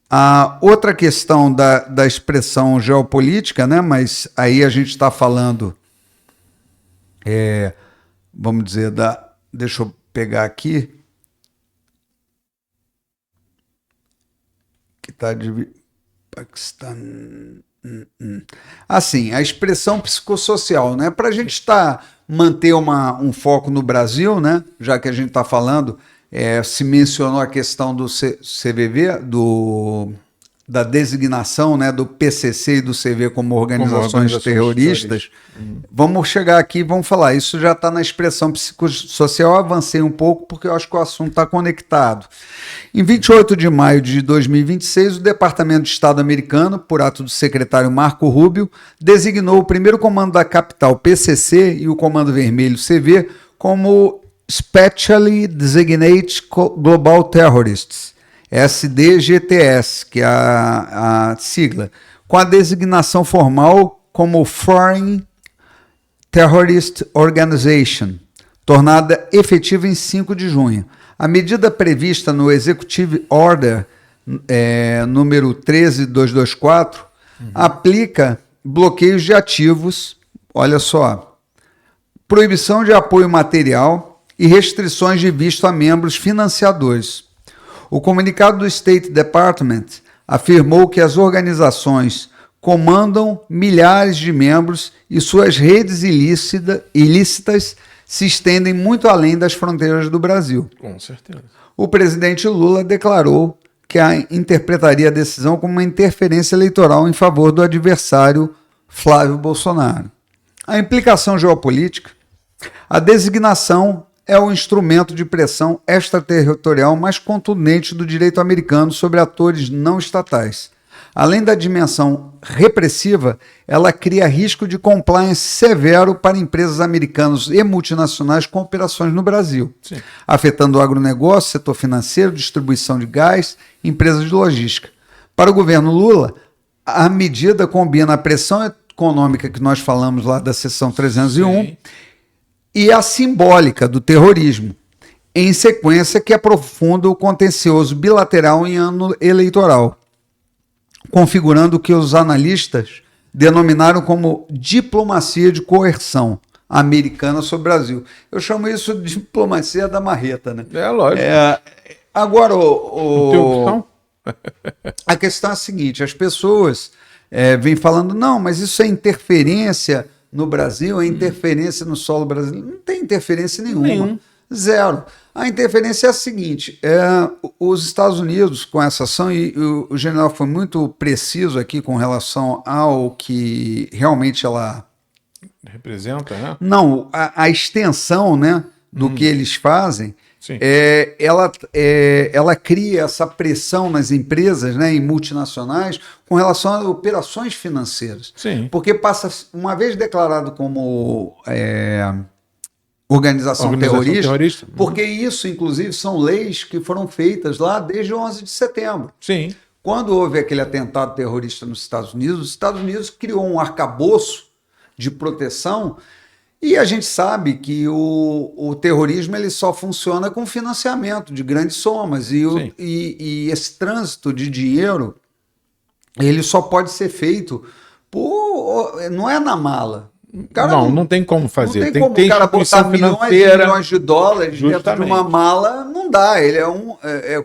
Speaker 1: a outra questão da expressão geopolítica, né? Mas aí a gente está falando, vamos dizer, deixa eu pegar aqui, que está de Paquistão. Assim, a expressão psicossocial, né? Para a gente manter um foco no Brasil, né? Já que a gente está falando, se mencionou a questão do CVV, da designação, né, do PCC e do CV como organizações terroristas. Vamos chegar aqui e vamos falar. Isso já está na expressão psicossocial. Avancei um pouco porque eu acho que o assunto está conectado. Em 28 de maio de 2026, o Departamento de Estado americano, por ato do secretário Marco Rubio, designou o primeiro comando da capital, PCC, e o Comando Vermelho, CV, como Specially Designated Global Terrorists, SDGTS, que é a sigla, com a designação formal como Foreign Terrorist Organization, tornada efetiva em 5 de junho. A medida prevista no Executive Order número 13224 aplica bloqueios de ativos, olha só, proibição de apoio material e restrições de visto a membros financiadores. O comunicado do State Department afirmou que as organizações comandam milhares de membros e suas redes ilícitas se estendem muito além das fronteiras do Brasil.
Speaker 2: Com certeza.
Speaker 1: O presidente Lula declarou que interpretaria a decisão como uma interferência eleitoral em favor do adversário Flávio Bolsonaro. A implicação geopolítica. A designação é o instrumento de pressão extraterritorial mais contundente do direito americano sobre atores não estatais. Além da dimensão repressiva, ela cria risco de compliance severo para empresas americanas e multinacionais com operações no Brasil, afetando o agronegócio, setor financeiro, distribuição de gás, empresas de logística. Para o governo Lula, a medida combina a pressão econômica que nós falamos lá da seção 301 e a simbólica do terrorismo, em sequência que aprofunda o contencioso bilateral em ano eleitoral, configurando o que os analistas denominaram como diplomacia de coerção americana sobre o Brasil. Eu chamo isso de diplomacia da marreta, né?
Speaker 2: É lógico.
Speaker 1: Agora, a questão é a seguinte, as pessoas vêm falando, não, mas isso é interferência no Brasil, é interferência no solo brasileiro. Não tem interferência nenhuma. Zero. A interferência é a seguinte, os Estados Unidos com essa ação, e o general foi muito preciso aqui com relação ao que realmente ela
Speaker 2: representa, né?
Speaker 1: Não, a extensão, né, do que eles fazem, ela cria essa pressão nas empresas, né, em multinacionais com relação a operações financeiras. Porque passa, uma vez declarado como organização terrorista, porque isso, inclusive, são leis que foram feitas lá desde 11 de setembro. Quando houve aquele atentado terrorista nos Estados Unidos, os Estados Unidos criou um arcabouço de proteção. E a gente sabe que o terrorismo ele só funciona com financiamento de grandes somas e esse trânsito de dinheiro ele só pode ser feito não é na mala, Cara,
Speaker 2: não tem como fazer.
Speaker 1: Não
Speaker 2: Tem
Speaker 1: como
Speaker 2: que ter
Speaker 1: o cara botar
Speaker 2: instituição
Speaker 1: milhões
Speaker 2: financeira.
Speaker 1: e milhões de dólares dentro de
Speaker 2: Justamente.
Speaker 1: uma mala, não dá. Ele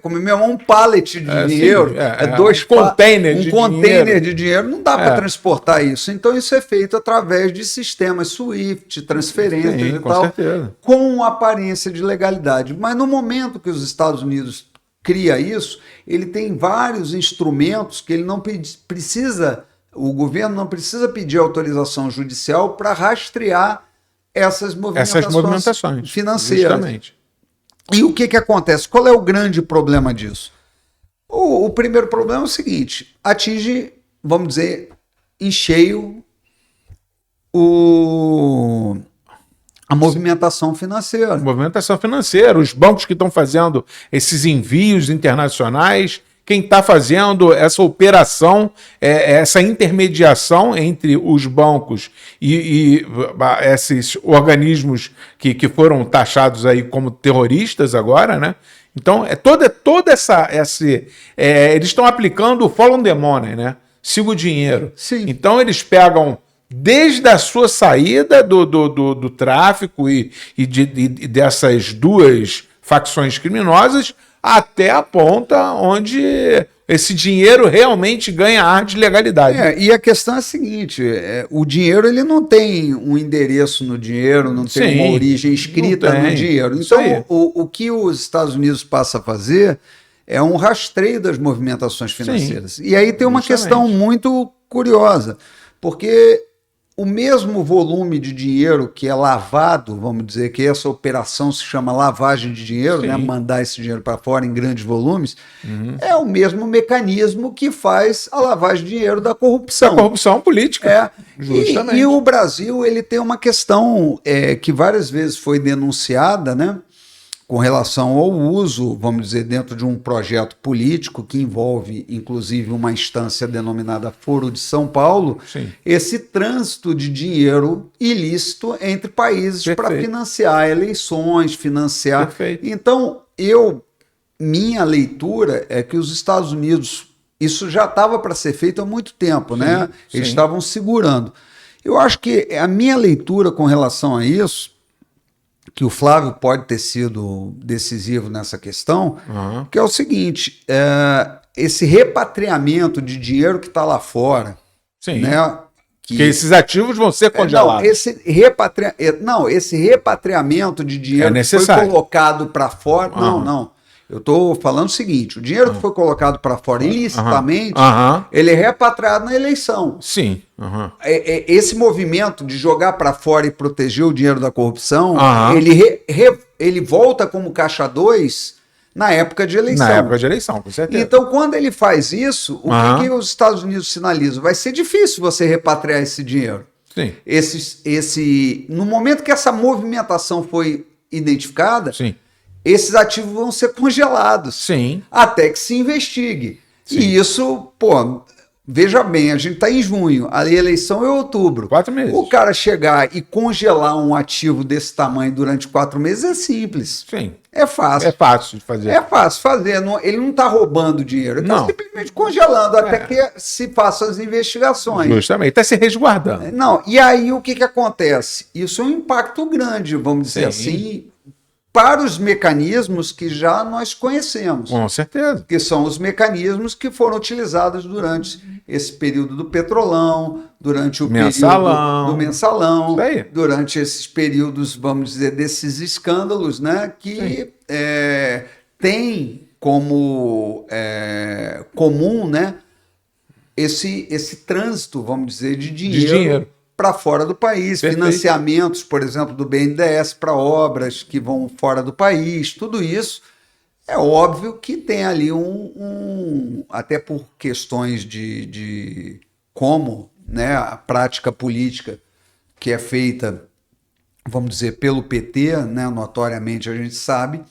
Speaker 1: como mesmo um pallet de dinheiro,
Speaker 2: sim,
Speaker 1: dois
Speaker 2: um container
Speaker 1: um
Speaker 2: de
Speaker 1: container
Speaker 2: dinheiro.
Speaker 1: de dinheiro, não dá para transportar isso. Então isso é feito através de sistemas SWIFT, transferências
Speaker 2: Sim,
Speaker 1: e
Speaker 2: com
Speaker 1: tal,
Speaker 2: certeza.
Speaker 1: com aparência de legalidade. Mas no momento que os Estados Unidos cria isso, ele tem vários instrumentos que ele não precisa, o governo não precisa pedir autorização judicial para rastrear essas movimentações financeiras.
Speaker 2: Justamente.
Speaker 1: E o que acontece? Qual é o grande problema disso? O primeiro problema é o seguinte: atinge, vamos dizer, em cheio a movimentação financeira.
Speaker 2: Movimentação financeira, os bancos que estão fazendo esses envios internacionais, quem está fazendo essa operação, essa intermediação entre os bancos e esses organismos que foram taxados aí como terroristas agora, né? Então, toda essa... eles estão aplicando o follow the money, né? Siga o dinheiro.
Speaker 1: Sim.
Speaker 2: Então, eles pegam desde a sua saída do tráfico e dessas duas facções criminosas até a ponta onde esse dinheiro realmente ganha ar de legalidade.
Speaker 1: E a questão é a seguinte: o dinheiro ele não tem um endereço no dinheiro, não tem uma origem escrita no dinheiro. Então, o que os Estados Unidos passa a fazer é um rastreio das movimentações financeiras. E aí tem uma questão muito curiosa, porque o mesmo volume de dinheiro que é lavado, vamos dizer que essa operação se chama lavagem de dinheiro, né? Mandar esse dinheiro para fora em grandes volumes, é o mesmo mecanismo que faz a lavagem de dinheiro da corrupção.
Speaker 2: A corrupção política.
Speaker 1: Justamente. E o Brasil ele tem uma questão que várias vezes foi denunciada, né? Com relação ao uso, vamos dizer, dentro de um projeto político que envolve, inclusive, uma instância denominada Foro de São Paulo, esse trânsito de dinheiro ilícito entre países para financiar eleições, financiar...
Speaker 2: Perfeito.
Speaker 1: Então, minha leitura é que os Estados Unidos, isso já estava para ser feito há muito tempo, né? Eles estavam segurando. Eu acho que a minha leitura com relação a isso, que o Flávio pode ter sido decisivo nessa questão, que é o seguinte: esse repatriamento de dinheiro que está lá fora, né?
Speaker 2: Que esses ativos vão ser congelados.
Speaker 1: Esse repatriamento de dinheiro que foi colocado para fora, não. Eu estou falando o seguinte: o dinheiro que foi colocado para fora ilicitamente, ele é repatriado na eleição.
Speaker 2: Sim.
Speaker 1: Esse movimento de jogar para fora e proteger o dinheiro da corrupção, ele volta como caixa 2 na época de eleição.
Speaker 2: Na época de eleição, com certeza.
Speaker 1: Então, quando ele faz isso, o que os Estados Unidos sinalizam? Vai ser difícil você repatriar esse dinheiro.
Speaker 2: Sim.
Speaker 1: No momento que essa movimentação foi identificada, esses ativos vão ser congelados até que se investigue. E isso, veja bem, a gente está em junho, a eleição é em outubro.
Speaker 2: 4 meses.
Speaker 1: O cara chegar e congelar um ativo desse tamanho durante 4 meses é simples.
Speaker 2: Sim.
Speaker 1: É fácil.
Speaker 2: É fácil de fazer.
Speaker 1: É fácil fazer. Ele não está roubando dinheiro, ele está simplesmente congelando até que se façam as investigações.
Speaker 2: Justamente, está se resguardando.
Speaker 1: E aí o que acontece? Isso é um impacto grande, vamos dizer assim, para os mecanismos que já nós conhecemos.
Speaker 2: Com certeza.
Speaker 1: Que são os mecanismos que foram utilizados durante esse período do Petrolão, durante o período do Mensalão, durante esses períodos, vamos dizer, desses escândalos, né, que tem como comum, né, esse trânsito, vamos dizer, de dinheiro para fora do país, financiamentos, por exemplo, do BNDES para obras que vão fora do país, tudo isso é óbvio que tem ali até por questões de como, né, a prática política que é feita, vamos dizer, pelo PT, né, notoriamente a gente sabe,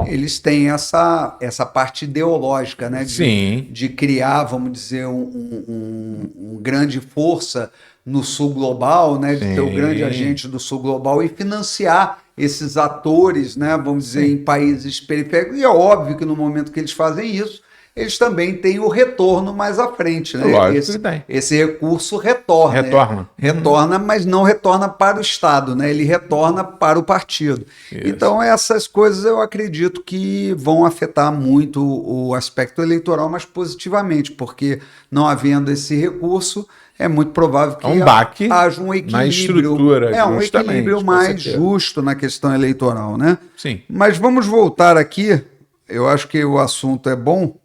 Speaker 1: eles têm essa parte ideológica, né, de criar, vamos dizer, um grande força no sul global, né, de ter o grande agente do sul global e financiar esses atores, né, vamos dizer, em países periféricos. E é óbvio que no momento que eles fazem isso, eles também têm o retorno mais à frente, né?
Speaker 2: Lógico que tem.
Speaker 1: Esse recurso retorna.
Speaker 2: Retorna.
Speaker 1: Retorna, mas não retorna para o Estado, né? Ele retorna para o partido.
Speaker 2: Isso.
Speaker 1: Então, essas coisas eu acredito que vão afetar muito o aspecto eleitoral, mas positivamente, porque não havendo esse recurso, é muito provável que
Speaker 2: um baque
Speaker 1: haja um equilíbrio.
Speaker 2: na estrutura,
Speaker 1: um equilíbrio mais justo na questão eleitoral, né?
Speaker 2: Sim.
Speaker 1: Mas vamos voltar aqui. Eu acho que o assunto é bom,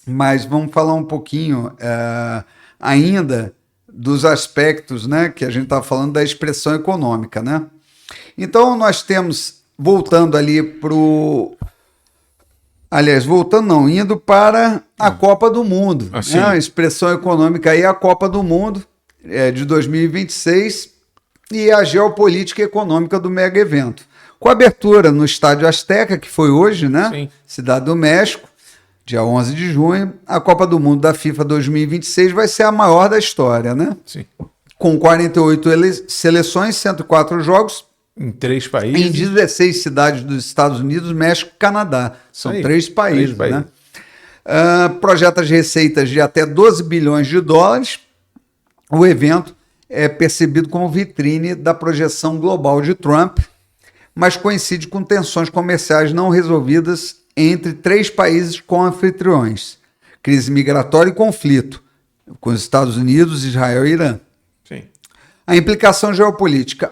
Speaker 1: mas vamos falar um pouquinho ainda dos aspectos, né, que a gente está falando da expressão econômica, né? Então nós temos, voltando ali para o... Aliás, voltando não, indo para a Copa do Mundo.
Speaker 2: Assim.
Speaker 1: Né? A expressão econômica aí é a Copa do Mundo de 2026 e a geopolítica econômica do mega evento. Com a abertura no Estádio Azteca, que foi hoje, né?
Speaker 2: Sim.
Speaker 1: Cidade do México, dia 11 de junho, a Copa do Mundo da FIFA 2026 vai ser a maior da história, né?
Speaker 2: Sim.
Speaker 1: Com 48 seleções, 104 jogos,
Speaker 2: em 3 países.
Speaker 1: em 16 cidades dos Estados Unidos, México e Canadá. São
Speaker 2: aí,
Speaker 1: 3 países,
Speaker 2: 3 países.
Speaker 1: Né? Projeta as receitas de até 12 bilhões de dólares. O evento é percebido como vitrine da projeção global de Trump, mas coincide com tensões comerciais não resolvidas entre 3 países co-anfitriões: crise migratória e conflito com os Estados Unidos, Israel e Irã.
Speaker 2: Sim.
Speaker 1: A implicação geopolítica.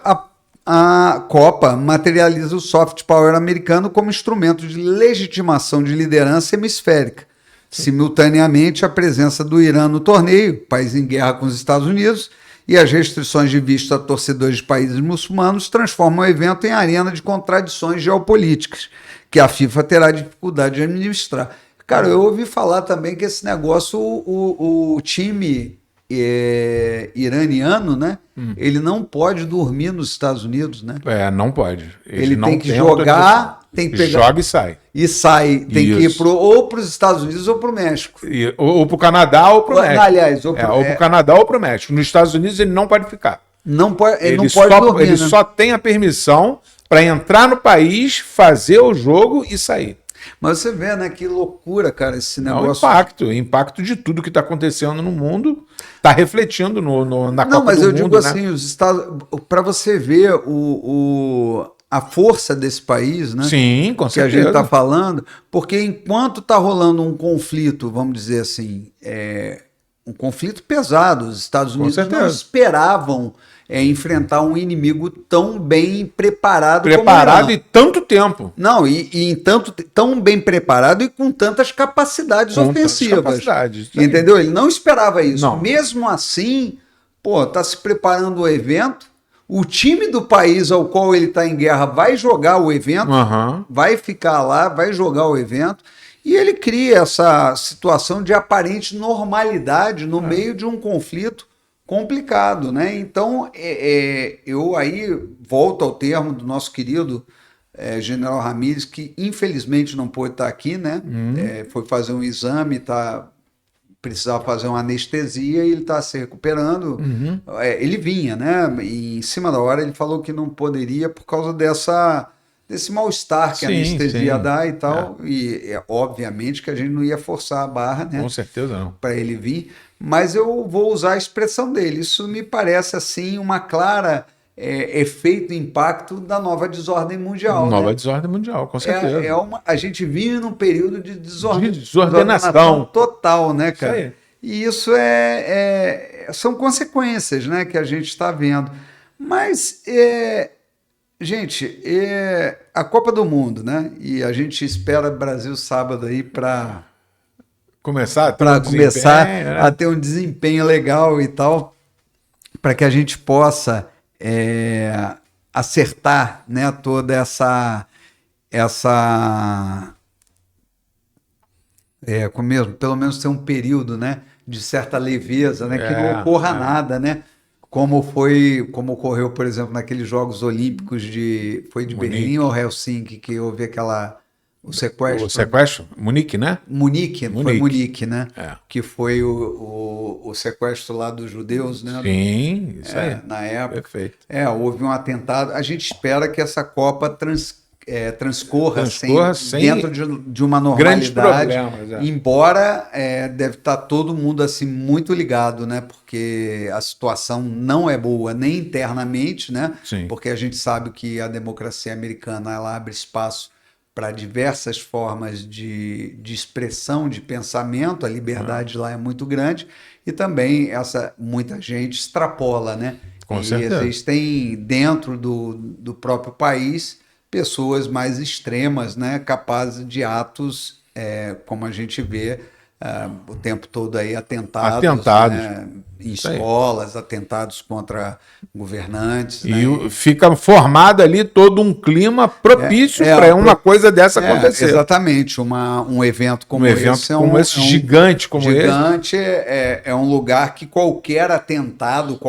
Speaker 1: A Copa materializa o soft power americano como instrumento de legitimação de liderança hemisférica. Simultaneamente, a presença do Irã no torneio, país em guerra com os Estados Unidos, e as restrições de visto a torcedores de países muçulmanos transformam o evento em arena de contradições geopolíticas, que a FIFA terá dificuldade de administrar. Cara, eu ouvi falar também que esse negócio, o time iraniano, né? Ele não pode dormir nos Estados Unidos, né?
Speaker 2: Não pode.
Speaker 1: Ele
Speaker 2: não
Speaker 1: tem que jogar, tem que pegar...
Speaker 2: Joga e sai.
Speaker 1: E sai, tem que ir ou para os Estados Unidos ou para o México.
Speaker 2: Ou para o Canadá ou para o México.
Speaker 1: Aliás,
Speaker 2: ou para o Canadá ou para o México. Nos Estados Unidos ele não pode ficar.
Speaker 1: Não pode, ele não
Speaker 2: só,
Speaker 1: pode dormir,
Speaker 2: ele
Speaker 1: né?
Speaker 2: só tem a permissão para entrar no país, fazer o jogo e sair.
Speaker 1: Mas você vê, né, que loucura, cara, esse negócio.
Speaker 2: É o impacto de tudo que está acontecendo no mundo está refletindo na Copa do Mundo.
Speaker 1: Não, mas eu digo
Speaker 2: né?
Speaker 1: assim, os Estados, para você ver a força desse país, né?
Speaker 2: Sim, com certeza.
Speaker 1: Que a gente está falando, porque enquanto está rolando um conflito, vamos dizer assim, um conflito pesado, os Estados Unidos não esperavam enfrentar um inimigo tão bem preparado
Speaker 2: como e tanto tempo.
Speaker 1: Não, e tão bem preparado e com tantas capacidades ofensivas. Entendeu? Ele não esperava isso.
Speaker 2: Não.
Speaker 1: Mesmo assim, tá se preparando o evento. O time do país ao qual ele está em guerra vai jogar o evento, vai ficar lá, vai jogar o evento. E ele cria essa situação de aparente normalidade no meio de um conflito complicado, né? Então, eu aí volto ao termo do nosso querido General Ramírez, que infelizmente não pôde estar aqui, né? Foi fazer um exame, precisava fazer uma anestesia e ele está se recuperando. Ele vinha, né? E em cima da hora ele falou que não poderia por causa desse mal-estar que a anestesia dá e tal. E obviamente que a gente não ia forçar a barra, né?
Speaker 2: Com certeza não.
Speaker 1: Para ele vir. Mas eu vou usar a expressão dele. Isso me parece assim uma clara efeito, impacto da nova desordem mundial.
Speaker 2: Nova desordem mundial, com certeza.
Speaker 1: A gente vive num período de
Speaker 2: desordenação
Speaker 1: total, né, cara? E isso são consequências, né, que a gente está vendo. Mas, gente, a Copa do Mundo, né? E a gente espera Brasil sábado aí para
Speaker 2: começar
Speaker 1: a ter um desempenho legal e tal, para que a gente possa acertar, né, toda essa pelo menos ter um período, né, de certa leveza, né, que não ocorra nada, né, como ocorreu, por exemplo, naqueles Jogos Olímpicos de Berlim ou Helsinki, que houve o sequestro.
Speaker 2: O sequestro? Munique, né?
Speaker 1: Munique, né? Que foi o sequestro lá dos judeus, né?
Speaker 2: Sim, isso aí.
Speaker 1: Na época.
Speaker 2: Perfeito.
Speaker 1: Houve um atentado. A gente espera que essa Copa transcorra sem dentro de uma
Speaker 2: grandes
Speaker 1: normalidade,
Speaker 2: problemas,
Speaker 1: embora deve estar todo mundo assim muito ligado, né? Porque a situação não é boa nem internamente, né?
Speaker 2: Sim.
Speaker 1: Porque a gente sabe que a democracia americana ela abre espaço para diversas formas de expressão, de pensamento, a liberdade lá é muito grande e também muita gente extrapola, né?
Speaker 2: Com
Speaker 1: e
Speaker 2: certeza.
Speaker 1: existem dentro do próprio país pessoas mais extremas, né, capazes de atos, como a gente vê o tempo todo aí, atentados. Né, em escolas, atentados contra governantes.
Speaker 2: E
Speaker 1: né,
Speaker 2: fica formado ali todo um clima propício para uma coisa dessa acontecer.
Speaker 1: Exatamente, um evento como esse
Speaker 2: gigante como esse.
Speaker 1: Gigante é um lugar que qualquer atentado,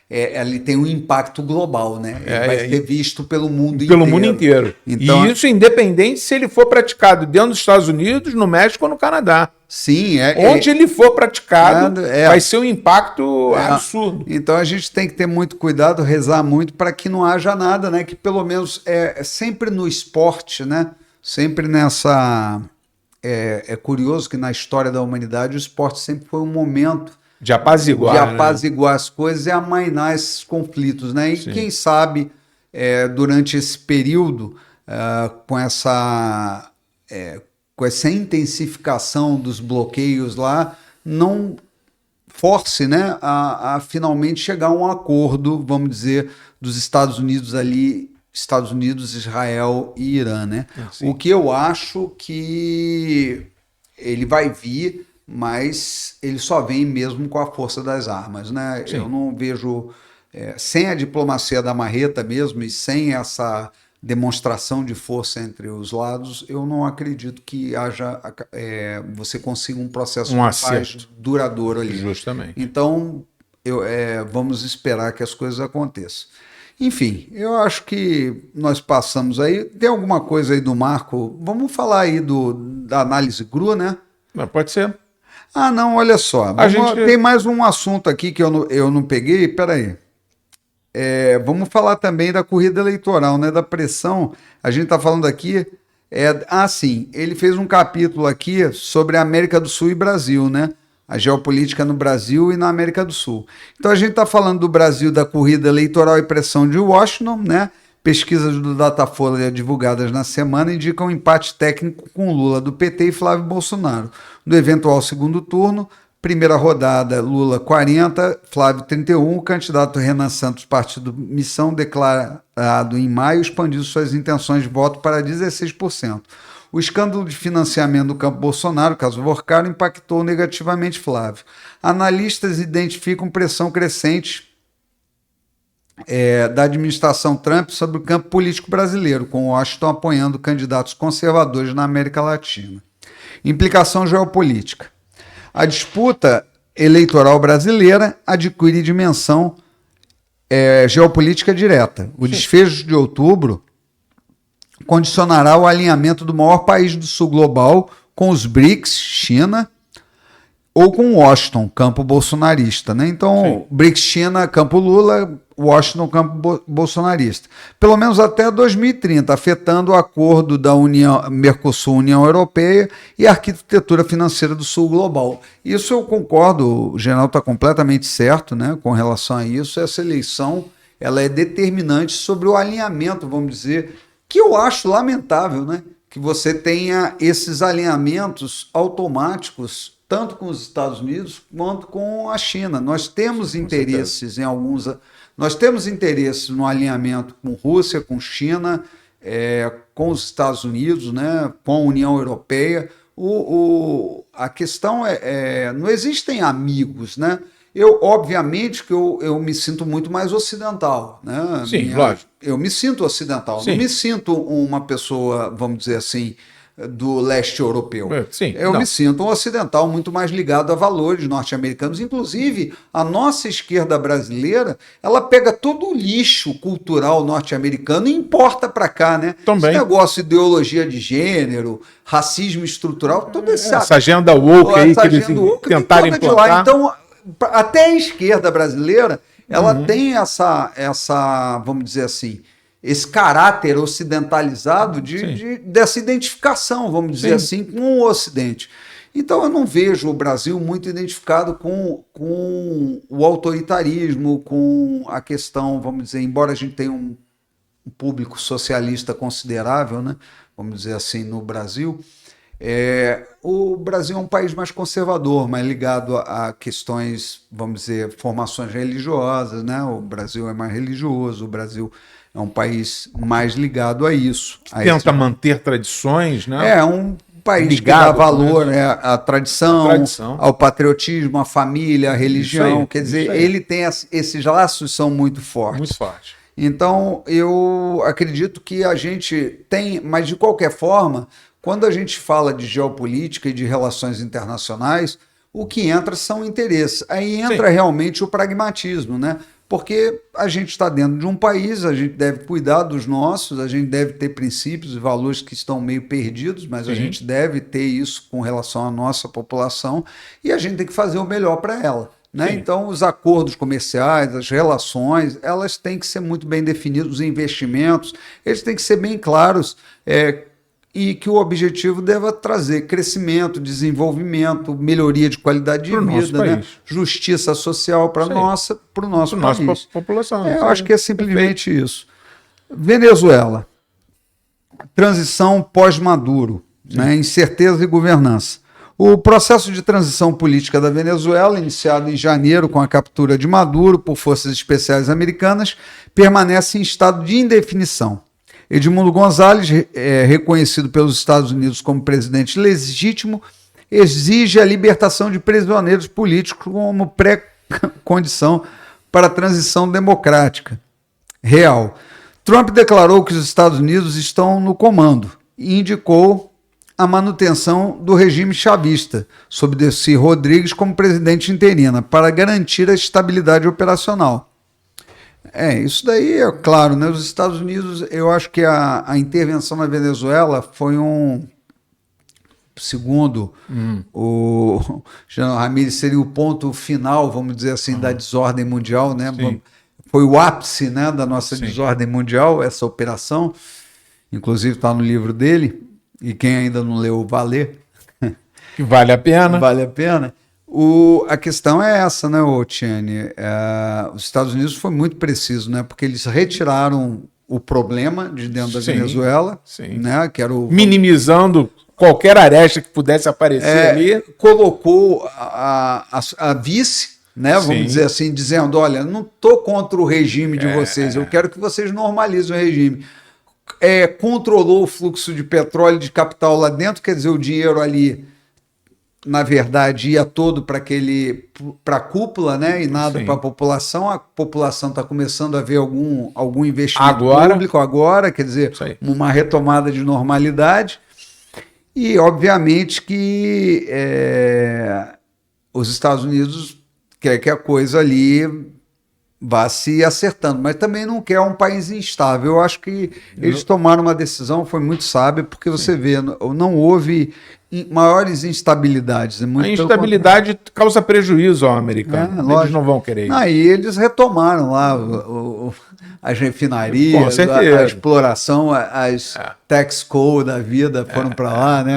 Speaker 1: ele tem um impacto global, né? Ele vai ser visto pelo mundo inteiro.
Speaker 2: Pelo mundo inteiro. Então, e isso independente se ele for praticado dentro dos Estados Unidos, no México ou no Canadá.
Speaker 1: Sim.
Speaker 2: Onde ele for praticado, vai ser um impacto absurdo.
Speaker 1: Então a gente tem que ter muito cuidado, rezar muito para que não haja nada, né? Que pelo menos sempre no esporte, né? Sempre nessa... É curioso que na história da humanidade o esporte sempre foi um momento
Speaker 2: de apaziguar
Speaker 1: as coisas e amainar esses conflitos, né? E quem sabe, durante esse período, com essa intensificação dos bloqueios lá, não force, né, a finalmente chegar a um acordo, vamos dizer, dos Estados Unidos ali, Estados Unidos, Israel e Irã, né? O que eu acho que ele vai vir, mas ele só vem mesmo com a força das armas, né? Eu não vejo, sem a diplomacia da marreta mesmo e sem essa demonstração de força entre os lados, eu não acredito que você consiga um processo de paz duradouro ali.
Speaker 2: Justamente.
Speaker 1: Então, vamos esperar que as coisas aconteçam. Enfim, eu acho que nós passamos aí. Tem alguma coisa aí do Marco? Vamos falar aí da análise GRU, né?
Speaker 2: Pode ser.
Speaker 1: Não, olha só. Tem mais um assunto aqui que eu não peguei. Peraí. Vamos falar também da corrida eleitoral, né? Da pressão. A gente está falando aqui. Sim. Ele fez um capítulo aqui sobre a América do Sul e Brasil, né? A geopolítica no Brasil e na América do Sul. Então a gente está falando do Brasil, da corrida eleitoral e pressão de Washington, né? Pesquisas do Datafolha divulgadas na semana indicam um empate técnico com Lula do PT e Flávio Bolsonaro. No eventual segundo turno, primeira rodada, Lula 40, Flávio 31, o candidato Renan Santos, partido Missão, declarado em maio, expandiu suas intenções de voto para 16%. O escândalo de financiamento do campo Bolsonaro, caso Vorcaro, impactou negativamente Flávio. Analistas identificam pressão crescente da administração Trump sobre o campo político brasileiro, com Washington apoiando candidatos conservadores na América Latina. Implicação geopolítica. A disputa eleitoral brasileira adquire dimensão geopolítica direta. O desfecho de outubro condicionará o alinhamento do maior país do sul global com os BRICS, China, ou com Washington, campo bolsonarista, né? Então, BRICS, China, campo Lula, Washington, campo bolsonarista. Pelo menos até 2030, afetando o acordo da Mercosul-União Europeia e a arquitetura financeira do sul global. Isso eu concordo, o general está completamente certo, né, com relação a isso. Essa eleição ela é determinante sobre o alinhamento, vamos dizer, que eu acho lamentável, né, que você tenha esses alinhamentos automáticos tanto com os Estados Unidos quanto com a China. Nós temos interesses nós temos interesses no alinhamento com Rússia, com China, com os Estados Unidos, né, com a União Europeia. A questão não existem amigos, né? Obviamente que eu me sinto muito mais ocidental, né?
Speaker 2: Sim, lógico.
Speaker 1: Eu me sinto ocidental, não me sinto uma pessoa, vamos dizer assim, do leste europeu. Eu me sinto um ocidental muito mais ligado a valores norte-americanos. Inclusive, a nossa esquerda brasileira, ela pega todo o lixo cultural norte-americano e importa para cá, né?
Speaker 2: Também.
Speaker 1: Esse negócio de ideologia de gênero, racismo estrutural, todo
Speaker 2: essa agenda woke aí que eles tentaram implantar.
Speaker 1: Então, até a esquerda brasileira, ela tem essa, vamos dizer assim, esse caráter ocidentalizado dessa identificação, vamos dizer assim, com o Ocidente. Então eu não vejo o Brasil muito identificado com o autoritarismo, com a questão, vamos dizer, embora a gente tenha um público socialista considerável, né, vamos dizer assim, no Brasil, o Brasil é um país mais conservador, mais ligado a questões, vamos dizer, formações religiosas, né? O Brasil é mais religioso, o Brasil é um país mais ligado a isso.
Speaker 2: Tenta manter tradições, né?
Speaker 1: É um país
Speaker 2: ligado,
Speaker 1: que dá valor, né, à tradição, ao patriotismo, à família, à religião. Quer dizer, ele tem esses laços são muito fortes.
Speaker 2: Muito fortes.
Speaker 1: Então, eu acredito que a gente tem, mas de qualquer forma, quando a gente fala de geopolítica e de relações internacionais, o que entra são interesses. Aí entra realmente o pragmatismo, né? Porque a gente está dentro de um país, a gente deve cuidar dos nossos, a gente deve ter princípios e valores que estão meio perdidos, mas a gente deve ter isso com relação à nossa população e a gente tem que fazer o melhor para ela. Né? Então, os acordos comerciais, as relações, elas têm que ser muito bem definidos, os investimentos, eles têm que ser bem claros, e que o objetivo deva trazer crescimento, desenvolvimento, melhoria de qualidade de vida, né? Justiça social para o nosso país.
Speaker 2: Nossa população.
Speaker 1: Eu acho que é simplesmente isso. Venezuela, transição pós-Maduro, né? Incerteza e governança. O processo de transição política da Venezuela, iniciado em janeiro com a captura de Maduro por forças especiais americanas, permanece em estado de indefinição. Edmundo González, reconhecido pelos Estados Unidos como presidente legítimo, exige a libertação de prisioneiros políticos como pré-condição para a transição democrática real. Trump declarou que os Estados Unidos estão no comando e indicou a manutenção do regime chavista, sob Delcy Rodrigues como presidente interina, para garantir a estabilidade operacional. Isso daí é claro, né? Os Estados Unidos, eu acho que a intervenção na Venezuela foi segundo o General Ramírez, seria o ponto final, vamos dizer assim, da desordem mundial, né? Foi o ápice, né, da nossa desordem mundial, essa operação, inclusive está no livro dele, e quem ainda não leu, vá ler.
Speaker 2: Que vale a pena.
Speaker 1: Vale a pena. A questão é essa, né, Tiane? Os Estados Unidos foi muito preciso, né? Porque eles retiraram o problema de dentro da Venezuela, né? Que era
Speaker 2: minimizando qualquer aresta que pudesse aparecer ali.
Speaker 1: Colocou a vice, né? Vamos dizer assim, dizendo: olha, não estou contra o regime de vocês, eu quero que vocês normalizem o regime. Controlou o fluxo de petróleo e de capital lá dentro, quer dizer, o dinheiro ali, na verdade, ia todo para a cúpula, né? E nada para a população. A população está começando a ver algum investimento público agora, quer dizer, uma retomada de normalidade. E, obviamente, que os Estados Unidos quer que a coisa ali vá se acertando, mas também não quer um país instável. Eu acho que eles tomaram uma decisão, foi muito sábia, porque você vê, não houve maiores instabilidades.
Speaker 2: A instabilidade causa prejuízo ao americano. Eles não vão querer isso.
Speaker 1: Aí eles retomaram lá as refinarias, a exploração, as tax code da vida foram para lá, né?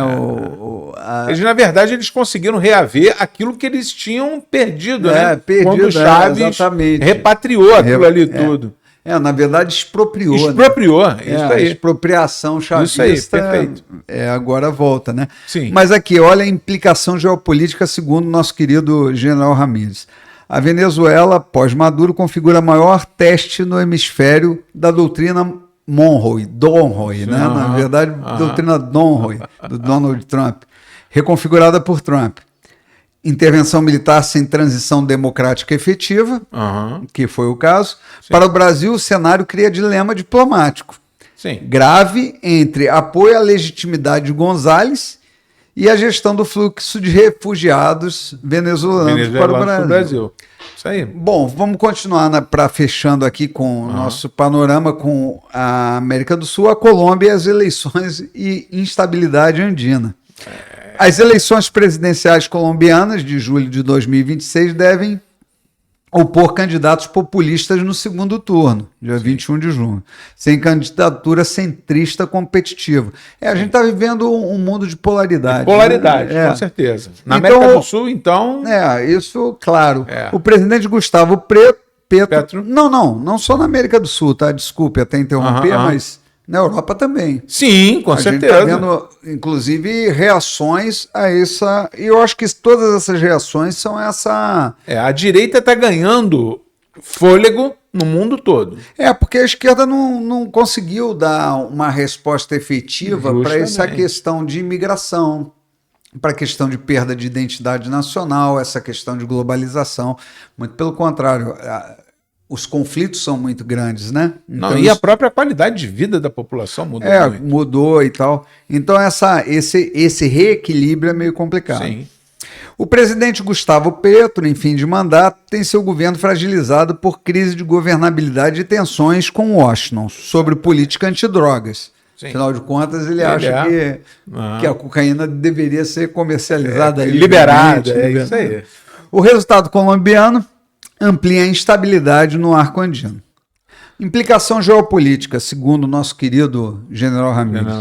Speaker 2: Eles, na verdade, eles conseguiram reaver aquilo que eles tinham perdido, né? Quando o Chaves repatriou aquilo ali tudo.
Speaker 1: Na verdade, expropriou.
Speaker 2: Expropriou, né? Isso aí.
Speaker 1: Expropriação chavista.
Speaker 2: Isso aí, perfeito.
Speaker 1: Agora volta, né?
Speaker 2: Sim.
Speaker 1: Mas aqui, olha a implicação geopolítica segundo o nosso querido General Ramírez. A Venezuela, pós-Maduro, configura maior teste no hemisfério da doutrina Monroe, né? Na verdade, doutrina Monroe, do Donald Trump, reconfigurada por Trump. Intervenção militar sem transição democrática efetiva, que foi o caso. Para o Brasil, o cenário cria dilema diplomático grave entre apoio à legitimidade de González e a gestão do fluxo de refugiados venezuelanos para o Brasil.
Speaker 2: Isso aí.
Speaker 1: Bom, vamos continuar fechando aqui com o nosso panorama com a América do Sul, a Colômbia, as eleições e instabilidade andina. As eleições presidenciais colombianas de julho de 2026 devem ou por candidatos populistas no segundo turno, dia 21 de junho, sem candidatura centrista competitiva. A gente está vivendo um mundo de polaridade.
Speaker 2: Polaridade,
Speaker 1: né?
Speaker 2: com certeza. Na
Speaker 1: Então,
Speaker 2: América do Sul, então...
Speaker 1: isso, claro.
Speaker 2: É.
Speaker 1: O presidente Gustavo Petro... Não só na América do Sul, tá? Desculpe até interromper, mas na Europa também.
Speaker 2: Sim, com certeza.
Speaker 1: A gente está vendo, inclusive, reações a essa... E eu acho que todas essas reações são essa...
Speaker 2: A direita está ganhando fôlego no mundo todo.
Speaker 1: Porque a esquerda não conseguiu dar uma resposta efetiva para essa questão de imigração, para a questão de perda de identidade nacional, essa questão de globalização. Muito pelo contrário, os conflitos são muito grandes, né?
Speaker 2: Então, e a própria qualidade de vida da população mudou muito.
Speaker 1: Mudou e tal. Então esse reequilíbrio é meio complicado.
Speaker 2: Sim.
Speaker 1: O presidente Gustavo Petro, em fim de mandato, tem seu governo fragilizado por crise de governabilidade e tensões com Washington sobre política antidrogas. Sim. Afinal de contas, ele acha que a cocaína deveria ser comercializada
Speaker 2: liberada. Isso aí.
Speaker 1: O resultado colombiano amplia a instabilidade no arco andino. Implicação geopolítica, segundo o nosso querido General Ramírez.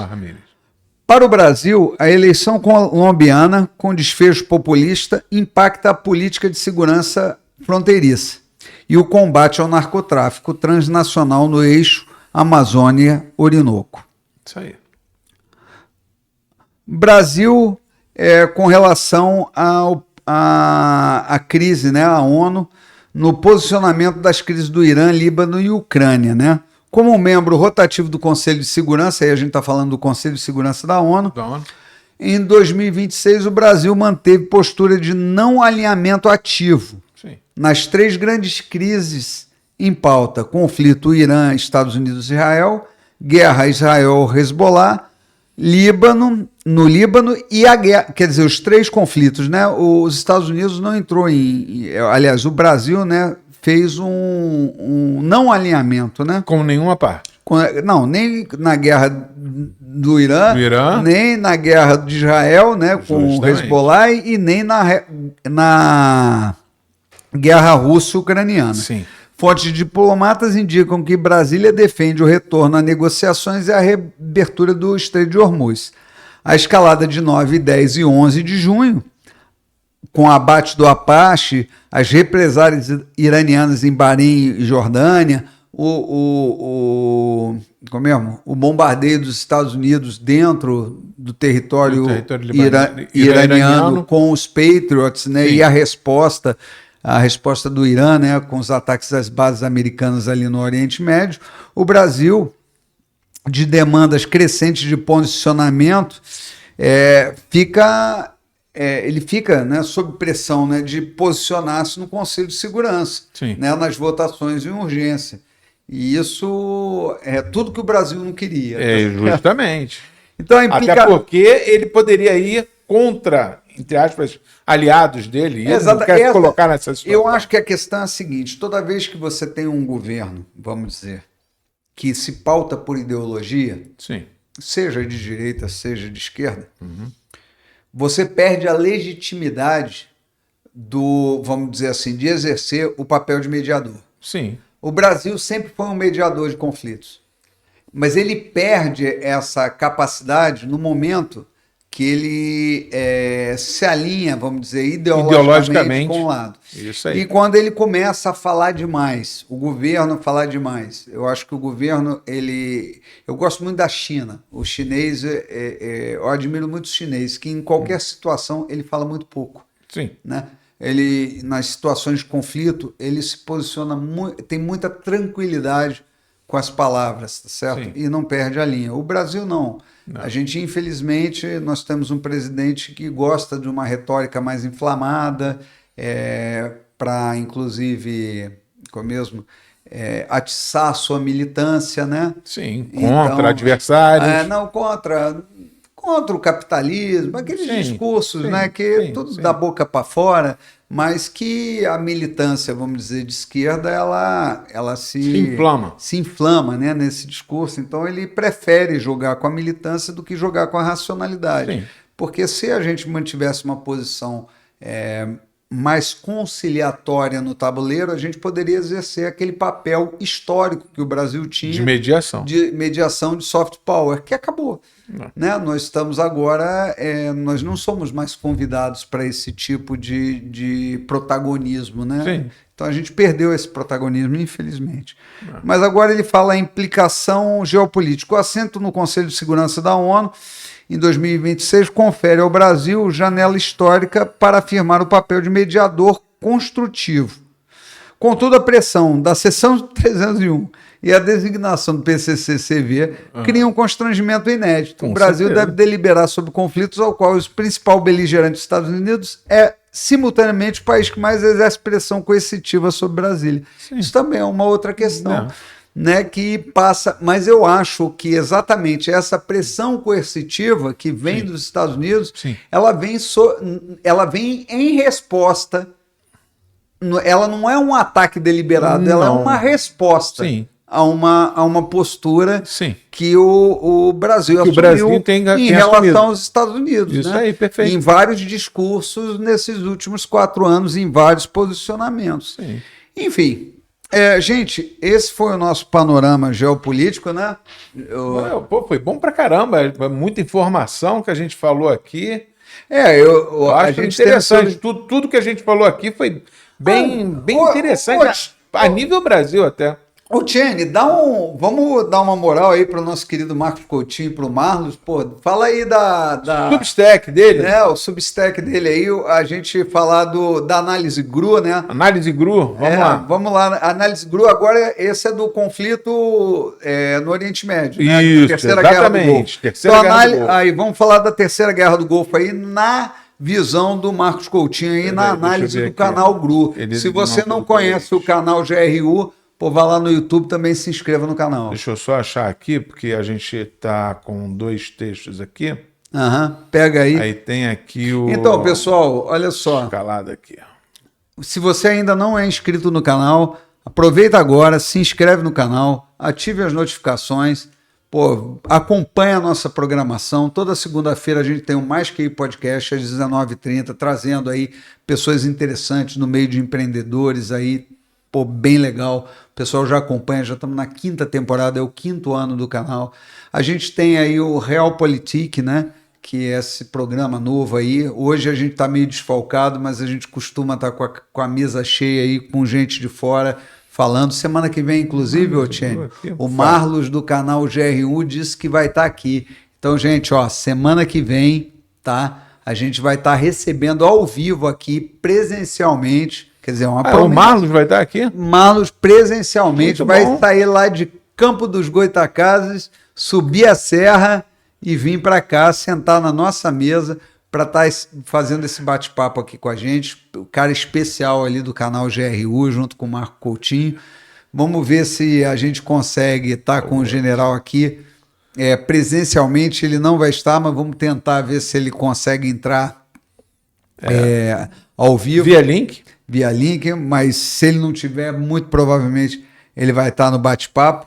Speaker 1: Para o Brasil, a eleição colombiana, com desfecho populista, impacta a política de segurança fronteiriça e o combate ao narcotráfico transnacional no eixo Amazônia-Orinoco.
Speaker 2: Isso aí.
Speaker 1: Brasil, com relação à crise, né, a ONU, no posicionamento das crises do Irã, Líbano e Ucrânia, né? Como membro rotativo do Conselho de Segurança, aí a gente está falando do Conselho de Segurança da ONU, em 2026 o Brasil manteve postura de não alinhamento ativo nas 3 grandes crises em pauta: conflito Irã, Estados Unidos e Israel, guerra Israel-Hezbollah, no Líbano e a guerra, quer dizer, os 3 conflitos, né? Os Estados Unidos não entrou aliás, o Brasil, né, fez um não alinhamento, né?
Speaker 2: Com nenhuma parte.
Speaker 1: Nem na guerra do Irã, nem na guerra de Israel, né, com o Hezbollah, e nem na guerra russo-ucraniana.
Speaker 2: Sim.
Speaker 1: Fontes diplomatas indicam que Brasília defende o retorno a negociações e a reabertura do Estreito de Hormuz. A escalada de 9, 10 e 11 de junho, com o abate do Apache, as represálias iranianas em Bahrein e Jordânia, o bombardeio dos Estados Unidos dentro do território iraniano com os Patriots, né, e a resposta do Irã, né, com os ataques às bases americanas ali no Oriente Médio. O Brasil, de demandas crescentes de posicionamento, ele fica, né, sob pressão, né, de posicionar-se no Conselho de Segurança, né, nas votações em urgência. E isso é tudo que o Brasil não queria.
Speaker 2: Justamente.
Speaker 1: Então,
Speaker 2: até porque ele poderia ir contra, entre aspas, aliados dele. E ele não quer colocar nessa situação.
Speaker 1: Eu acho que a questão é a seguinte: toda vez que você tem um governo, vamos dizer, que se pauta por ideologia, seja de direita, seja de esquerda, você perde a legitimidade vamos dizer assim, de exercer o papel de mediador.
Speaker 2: Sim.
Speaker 1: O Brasil sempre foi um mediador de conflitos, mas ele perde essa capacidade no momento que ele se alinha, vamos dizer, ideologicamente com um lado.
Speaker 2: Isso aí.
Speaker 1: E quando ele começa a falar demais, o governo falar demais. Eu acho que o governo, eu gosto muito da China. O chinês, eu admiro muito o chinês, que em qualquer situação ele fala muito pouco.
Speaker 2: Sim.
Speaker 1: Né? Ele, nas situações de conflito, ele se posiciona tem muita tranquilidade com as palavras, tá certo?
Speaker 2: Sim.
Speaker 1: E não perde a linha. O Brasil não. A gente, infelizmente, nós temos um presidente que gosta de uma retórica mais inflamada, para, inclusive, atiçar a sua militância, né?
Speaker 2: Sim, contra adversários.
Speaker 1: Contra o capitalismo, aqueles discursos, né, tudo da boca para fora, mas que a militância, vamos dizer, de esquerda, ela se inflama, né, nesse discurso. Então ele prefere jogar com a militância do que jogar com a racionalidade. Sim. Porque se a gente mantivesse uma posição mais conciliatória no tabuleiro, a gente poderia exercer aquele papel histórico que o Brasil tinha
Speaker 2: De mediação.
Speaker 1: de mediação de soft power, que acabou. Né? Nós estamos agora, nós não somos mais convidados para esse tipo de protagonismo, né?
Speaker 2: Sim.
Speaker 1: Então a gente perdeu esse protagonismo, infelizmente. Mas agora ele fala a implicação geopolítica. O assento no Conselho de Segurança da ONU, em 2026, confere ao Brasil janela histórica para afirmar o papel de mediador construtivo. Contudo, a pressão da seção 301 e a designação do PCC-CV criam um constrangimento inédito. O Brasil deve deliberar sobre conflitos ao qual o principal beligerante dos Estados Unidos é, simultaneamente, o país que mais exerce pressão coercitiva sobre Brasília. Sim. Isso também é uma outra questão. Né, que passa, mas eu acho que exatamente essa pressão coercitiva que vem dos Estados Unidos, ela vem em resposta, ela não é um ataque deliberado, ela é uma resposta a uma postura que o Brasil assumiu em relação aos Estados Unidos.
Speaker 2: Isso
Speaker 1: né?
Speaker 2: aí, perfeito.
Speaker 1: Em vários discursos nesses últimos 4 anos, em vários posicionamentos.
Speaker 2: Sim.
Speaker 1: Enfim, gente, esse foi o nosso panorama geopolítico, né?
Speaker 2: Foi bom pra caramba, muita informação que a gente falou aqui.
Speaker 1: A gente
Speaker 2: interessante, tudo que a gente falou aqui foi bem interessante, a nível Brasil até.
Speaker 1: Ô, Tiene, vamos dar uma moral aí para o nosso querido Marcos Coutinho e para o Marlos. Pô, fala aí da
Speaker 2: Substack dele.
Speaker 1: O Substack dele aí, a gente falar da Análise GRU, né?
Speaker 2: Análise GRU,
Speaker 1: vamos lá. Análise GRU, agora esse é do conflito no Oriente Médio. Né?
Speaker 2: Isso,
Speaker 1: Terceira Guerra do Golfo.
Speaker 2: Terceira Guerra do Golfo.
Speaker 1: Aí, vamos falar da Terceira Guerra do Golfo aí na visão do Marcos Coutinho aí, na análise do canal GRU. Se você não conhece o canal GRU, vá lá no YouTube também, se inscreva no canal.
Speaker 2: Deixa eu só achar aqui, porque a gente está com 2 textos aqui.
Speaker 1: Pega aí.
Speaker 2: Aí tem aqui o...
Speaker 1: Então, pessoal, olha só.
Speaker 2: Escalada aqui.
Speaker 1: Se você ainda não é inscrito no canal, aproveita agora, se inscreve no canal, ative as notificações, acompanha a nossa programação. Toda segunda-feira a gente tem o Mais Que Podcast, às 19h30, trazendo aí pessoas interessantes no meio de empreendedores aí, bem legal, o pessoal já acompanha, já estamos na 5ª temporada, é o 5º ano do canal. A gente tem aí o Realpolitik, né, que é esse programa novo aí. Hoje a gente está meio desfalcado, mas a gente costuma estar com a mesa cheia aí, com gente de fora falando. Semana que vem, inclusive, Otiene, o Marlos do canal GR1 disse que vai estar aqui. Então, gente, semana que vem, tá? A gente vai estar recebendo ao vivo aqui, presencialmente. Quer dizer,
Speaker 2: o Marlos vai estar aqui?
Speaker 1: Marlos presencialmente vai sair lá de Campo dos Goitacazes, subir a serra e vir para cá, sentar na nossa mesa para estar fazendo esse bate-papo aqui com a gente. O cara especial ali do canal GRU, junto com o Marco Coutinho. Vamos ver se a gente consegue estar com o general aqui. Presencialmente ele não vai estar, mas vamos tentar ver se ele consegue entrar ao vivo. Via link, mas se ele não tiver, muito provavelmente ele vai estar no bate-papo.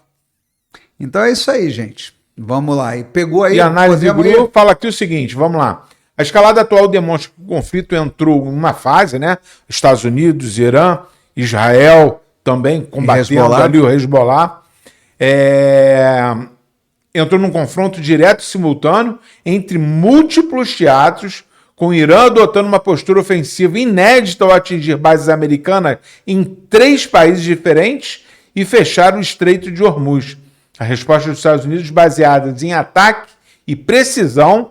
Speaker 1: Então é isso aí, gente. Vamos lá. E pegou aí...
Speaker 2: E a análise GRU fala aqui o seguinte, vamos lá. A escalada atual demonstra que o conflito entrou em uma fase, né? Estados Unidos, Irã, Israel também combatendo ali o Hezbollah. Entrou num confronto direto e simultâneo entre múltiplos teatros, com o Irã adotando uma postura ofensiva inédita ao atingir bases americanas em 3 países diferentes e fechar o Estreito de Hormuz. A resposta dos Estados Unidos, baseada em ataque e precisão,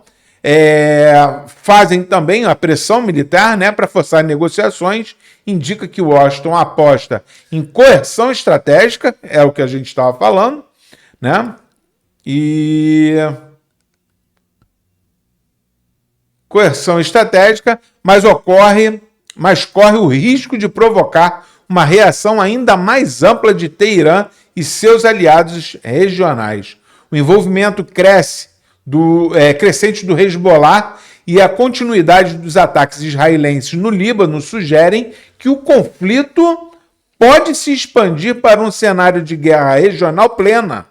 Speaker 2: fazem também a pressão militar, né, para forçar negociações, indica que Washington aposta em coerção estratégica, é o que a gente estava falando, né? Coerção estratégica, mas corre o risco de provocar uma reação ainda mais ampla de Teherã e seus aliados regionais. O envolvimento crescente do Hezbollah e a continuidade dos ataques israelenses no Líbano sugerem que o conflito pode se expandir para um cenário de guerra regional plena.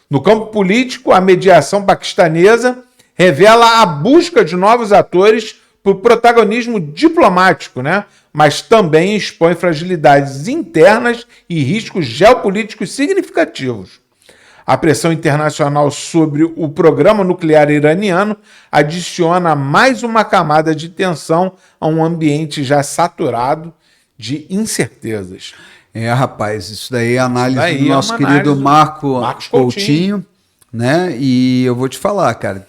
Speaker 2: No campo político, a mediação paquistanesa revela a busca de novos atores por protagonismo diplomático, né? mas também expõe fragilidades internas e riscos geopolíticos significativos. A pressão internacional sobre o programa nuclear iraniano adiciona mais uma camada de tensão a um ambiente já saturado de incertezas.
Speaker 1: Rapaz, isso daí é a análise do nosso querido Marcos Coutinho, né? E eu vou te falar, cara,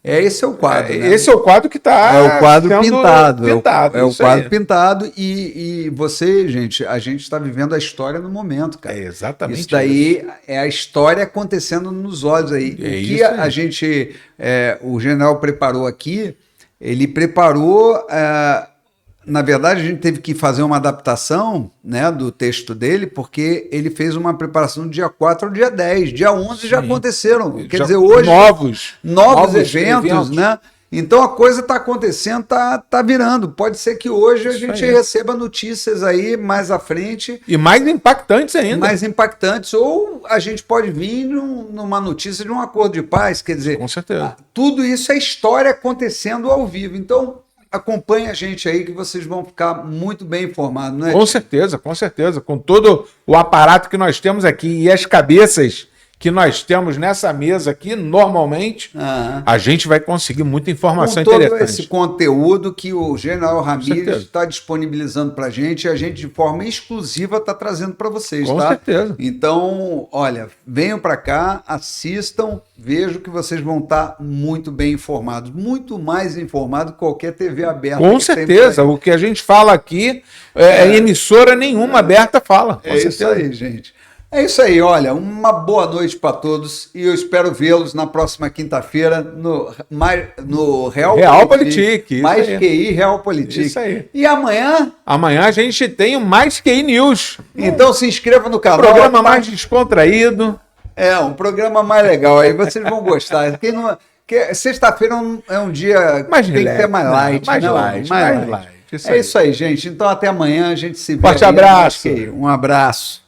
Speaker 1: esse é o quadro. Né?
Speaker 2: Esse é o quadro que está.
Speaker 1: É o quadro pintado. É o quadro
Speaker 2: aí.
Speaker 1: Pintado. E você, gente, a gente está vivendo a história no momento, cara.
Speaker 2: É exatamente
Speaker 1: isso. Daí é a história acontecendo nos olhos aí. O que a gente, o general preparou aqui, ele preparou. Na verdade, a gente teve que fazer uma adaptação, né, do texto dele, porque ele fez uma preparação do dia 4 ao dia 10. Dia 11 já aconteceram. Quer dizer, hoje... Novos eventos, né? Então a coisa está acontecendo, tá virando. Pode ser que hoje a gente receba notícias aí mais à frente.
Speaker 2: E mais impactantes ainda.
Speaker 1: Mais impactantes. Ou a gente pode vir numa notícia de um acordo de paz. Quer dizer,
Speaker 2: com certeza.
Speaker 1: Tudo isso é história acontecendo ao vivo. Então... acompanhe a gente aí que vocês vão ficar muito bem informados, não é?
Speaker 2: Com certeza, com certeza. Com todo o aparato que nós temos aqui e as cabeças que nós temos nessa mesa aqui, normalmente, a gente vai conseguir muita informação interessante.
Speaker 1: Com todo esse conteúdo que o general Ramírez está disponibilizando para a gente, e a gente, de forma exclusiva, está trazendo para vocês,
Speaker 2: com certeza.
Speaker 1: Então, olha, venham para cá, assistam, vejam que vocês vão estar muito bem informados, muito mais informados que qualquer TV aberta.
Speaker 2: Com certeza, o que a gente fala aqui, emissora nenhuma aberta fala. Com certeza.
Speaker 1: Isso aí, gente. É isso aí, olha, uma boa noite para todos e eu espero vê-los na próxima quinta-feira no Real
Speaker 2: Politique.
Speaker 1: Mais QI Real Politique.
Speaker 2: Isso aí.
Speaker 1: E amanhã?
Speaker 2: Amanhã a gente tem o Mais QI News.
Speaker 1: Então se inscreva no canal.
Speaker 2: Um programa mais descontraído.
Speaker 1: Um programa mais legal, aí vocês vão gostar. Sexta-feira é um dia
Speaker 2: mais
Speaker 1: que tem que ter mais light.
Speaker 2: Mais light.
Speaker 1: Isso aí, gente. Então até amanhã, a gente se vê.
Speaker 2: Forte abraço.
Speaker 1: Um abraço.